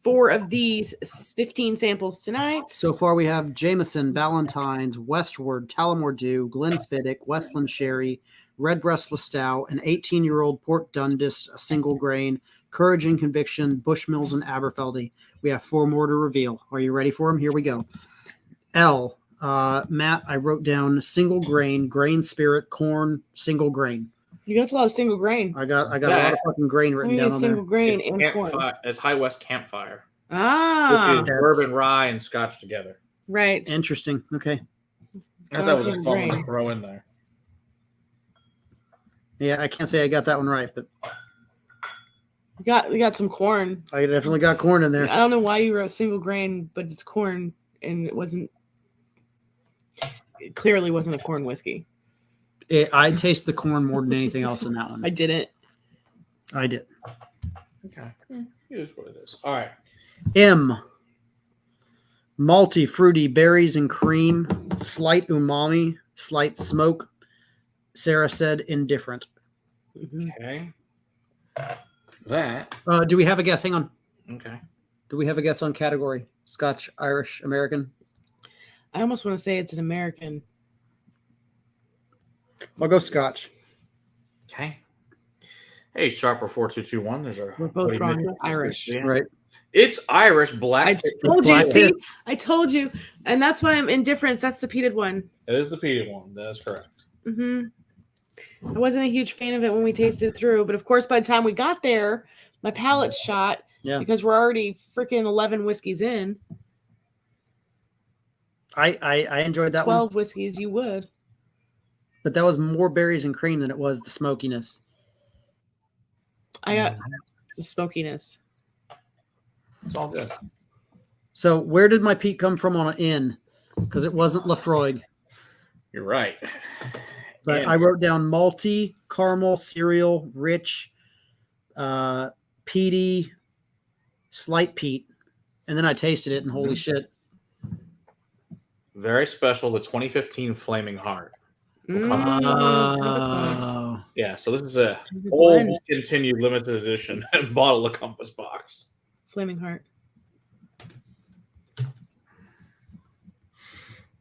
4 of these 15 samples tonight. So far, we have Jameson, Ballantyne's, Westward, Tullamore Dew, Glenfiddich, Westland Sherry, Redbreast Listowel, an 18-year-old Port Dundas, a single grain, Courage and Conviction, Bushmills, and Aberfeldy. We have 4 more to reveal. Are you ready for them? Here we go. L. Matt, I wrote down single grain, grain spirit, corn, single grain. You got a lot of single grain. I got a lot of fucking grain written down on Single there. grain and corn. As High West Campfire, Ah, which is bourbon, rye, and Scotch together. right. Interesting. Okay. I thought that was a Single fun one grain. to throw in there. Yeah, I can't say I got that one right, but We got some corn. I definitely got corn in there. I don't know why you wrote single grain, but it's corn, and it clearly wasn't a corn whiskey. I taste the corn more than anything else in that one. I didn't. I did. Okay. It is what it is. All right. M. Malty, fruity, berries and cream, slight umami, slight smoke. Sarah said indifferent. Mhm. Okay. That. Do we have a guess? Hang on. Okay. Do we have a guess on category? Scotch, Irish, American? I almost want to say it's an American. I'll go Scotch. Okay. Hey, Sharper 4221. There's our. We're both buddy wrong. Mitch. It's Irish. Yeah. Right. It's Irish black. I Pit. told you, Black see? Pits. I told you. And that's why I'm indifferent. That's the peated one. It is the peated one. That is correct. I wasn't a huge fan of it when we tasted it through, but of course, by the time we got there, my palate's shot Yeah. because we're already freaking 11 whiskeys in. I enjoyed that 12 one, whiskeys, you would. but that was more berries and cream than it was the smokiness. I got the smokiness. It's all good. So where did my peak come from on an N? Because it wasn't Lafroig. You're right. But And- I wrote down malty, caramel, cereal, rich, peaty, slight peat. And then I tasted it and holy shit. Very special, the 2015 Flaming Heart. Oh. Yeah, so this is a Good old blend. continued limited edition bottle of Compass box. Flaming Heart.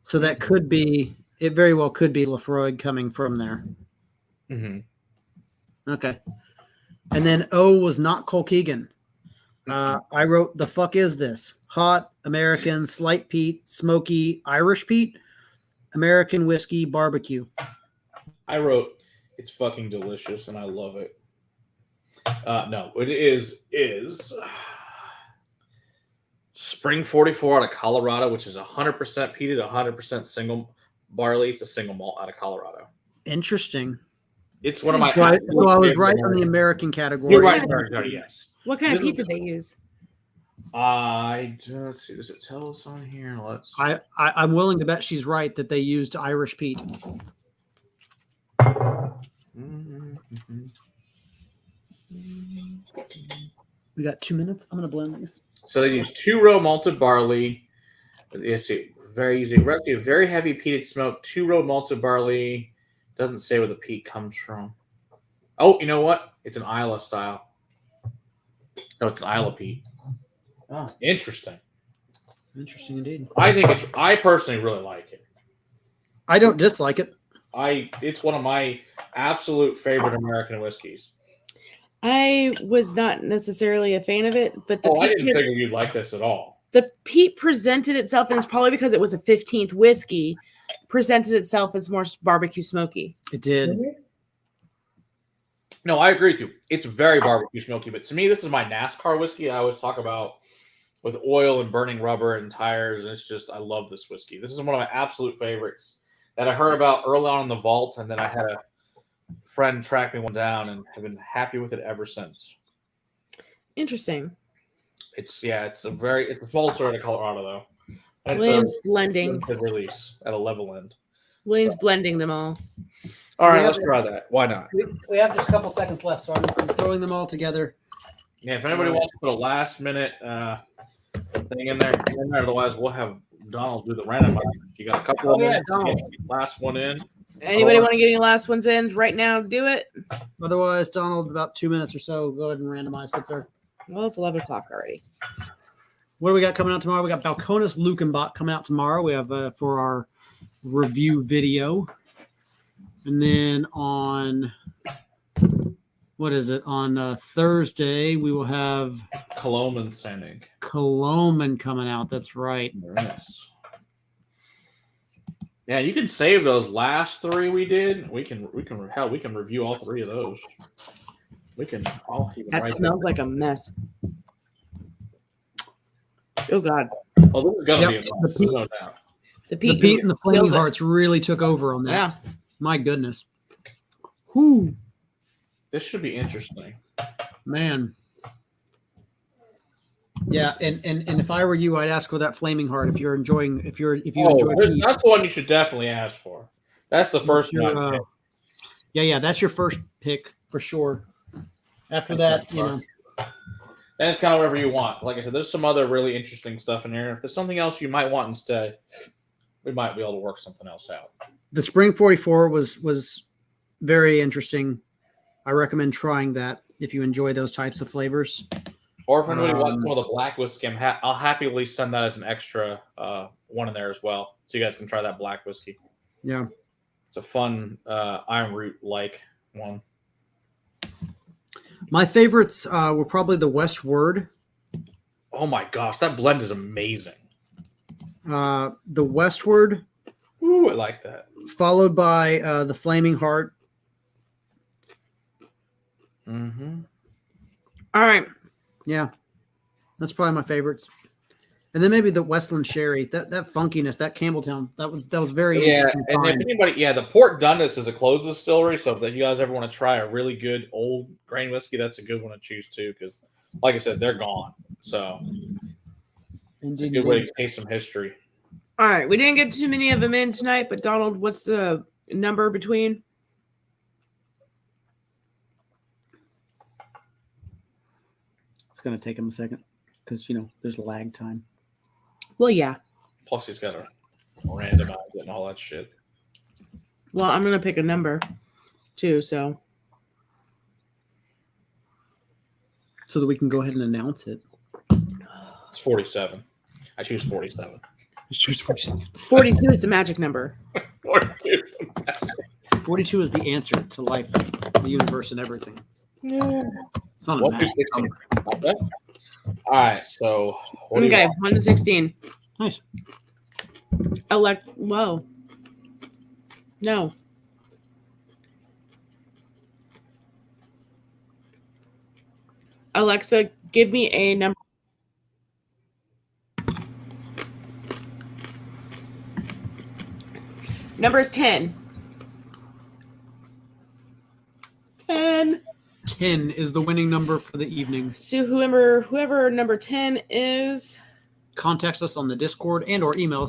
So that could be, it very well could be Lafroig coming from there. Mm-hmm. Okay. And then O was not Colkegan. I wrote, the fuck is this? Hot, American, slight peat, smoky, Irish peat, American whiskey, barbecue. I wrote, it's fucking delicious and I love it. No, it is Spring 44 out of Colorado, which is 100% peated, 100% single barley. It's a single malt out of Colorado. Interesting. It's one of my. So I was favorite right on the American- American category. You're right, American, yes. What kind of This peat is- did they use? Let's see. Does it tell us on here? Let's. I'm willing to bet she's right that they used Irish peat. Mhm. We got 2 minutes. I'm going to blend these. So they use 2-row malted barley. Let's see, very easy. Recipe, very heavy peated smoke. 2-row malted barley. Doesn't say where the peat comes from. Oh, you know what? It's an Isla style. So it's an Isla peat. Oh, Interesting. interesting indeed. I personally really like it. I don't dislike it. It's one of my absolute favorite American whiskeys. I was not necessarily a fan of it, but I didn't figure you'd like this at all. the peat presented itself, and it's probably because it was a 15th whiskey, presented itself as more barbecue smoky. It did. No, I agree with you. It's very barbecue smoky, but to me, this is my NASCAR whiskey. I always talk about with oil and burning rubber and tires, and it's just I love this whiskey. This is one of my absolute favorites that I heard about early on in the vault, and then I had a friend track me one down, and have been happy with it ever since. Interesting. It's a small sort of Colorado though. And Williams it's blending. a limited release at a level end. Williams blending them all. All right, Yeah. let's try that. Why not? We have just a couple seconds left, so I'm throwing them all together. Yeah, if anybody wants to put a last minute thing in there, otherwise we'll have Donald do the random. You got a couple of minutes to Donald. get the last one in. Anybody want to get any last ones in right now? Do it. Otherwise, Donald, about 2 minutes or so. Go ahead and randomize. Good, sir. Well, it's 11 o'clock already. What do we got coming out tomorrow? We got Balcones Lukenbach coming out tomorrow. We have for our review video. And then on, what is it? On Thursday, we will have Cologne Sending. Cologne coming out. That's right. Yes. Yeah, you can save those last three we did. We can review all three of those. That smells like a mess. Oh God, Oh, this is gonna Yep. be a mess, no doubt. the The peat, Pete and the Flaming feels it. Hearts really took over on that. Yeah, My goodness. Whoo, This should be interesting. man. Yeah, and if I were you, I'd ask for that Flaming Heart if you enjoy Pete. That's the one you should definitely ask for. That's the first Your, one. yeah, that's your first pick for sure. After that, you know, And it's kind of whatever you want. Like I said, there's some other really interesting stuff in here. If there's something else you might want instead, we might be able to work something else out. the Spring 44 was very interesting. I recommend trying that if you enjoy those types of flavors. Or if anybody wants some of the black whiskey, I'll happily send that as an extra one in there as well, so you guys can try that black whiskey. Yeah. It's a fun Iron Root like one. My favorites were probably the Westward. Oh my gosh, that blend is amazing. The Westward, Ooh, I like that. followed by the Flaming Heart. Mm-hmm. all right. Yeah, that's probably my favorites. And then maybe the Westland Sherry, that funkiness, that Campbelltown, that was very Yeah, interesting. and if anybody, the Port Dundas is a closed distillery, so if you guys ever want to try a really good old grain whiskey, that's a good one to choose too. Because, like I said, they're gone, so it's a good way to taste some history. All right, we didn't get too many of them in tonight, but Donald, what's the number between? It's going to take him a second because there's lag time. Well, yeah. Plus, he's got to randomize it and all that shit. Well, I'm gonna pick a number too, so that we can go ahead and announce it. It's 47. I choose 47. Just choose 47. 42 is the magic number. 42. 42 is the answer to life, the universe, and everything. Yeah. It's not a 1 through magic 16. number. Not bad. All right, so what do you Okay, want? 1 to 16. Nice. Whoa. No. Alexa, give me a number. Number is 10. 10. 10 is the winning number for the evening. So whoever number 10 is, Contact us on the Discord and or email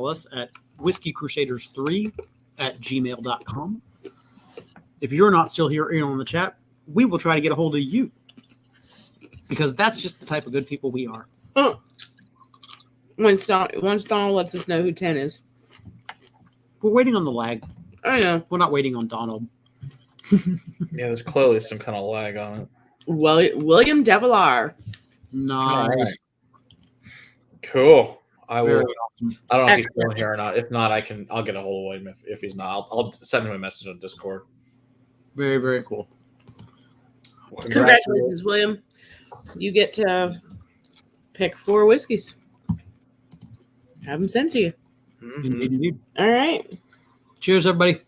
us at whiskycrusaders3@gmail.com. If you're not still here on the chat, we will try to get a hold of you because that's just the type of good people we are. once Donald lets us know who 10 is. We're waiting on the lag. I know. We're not waiting on Donald. Yeah, there's clearly some kind of lag on it. William Devilar. Nice. Cool. I will. Very awesome. I don't know if he's still here or not. If not, I'll get a hold of him if he's not. I'll send him a message on Discord. Very, very cool. Congratulations, William. You get to pick 4 whiskeys. Have them sent to you. Mhm. Indeed, indeed. All right. Cheers, everybody.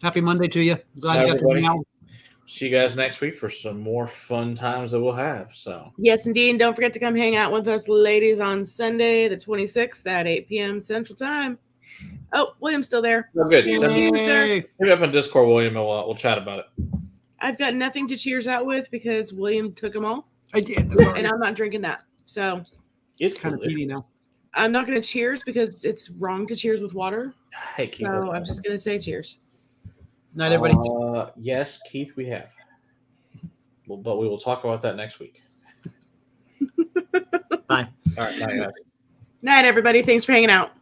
Happy Monday to you. Glad you got to hang out. See you guys next week for some more fun times that we'll have. So Yes, indeed. And don't forget to come hang out with us, ladies, on Sunday, the 26th at 8 p.m. Central Time. Oh, William's still there. oh, good. Cheers. Send me, sir. Yay. hit me up on Discord, William, and we'll chat about it. I've got nothing to cheers out with because William took them all, I did. and I'm not drinking that. So It's kind of delicious. peaty now. I'm not going to cheers because it's wrong to cheers with water. Hey, Keith. So I'm just going to say cheers. Night, everybody. Yes, Keith, we have. Well, but we will talk about that next week. Bye. All right, bye, guys. Night, everybody. Thanks for hanging out.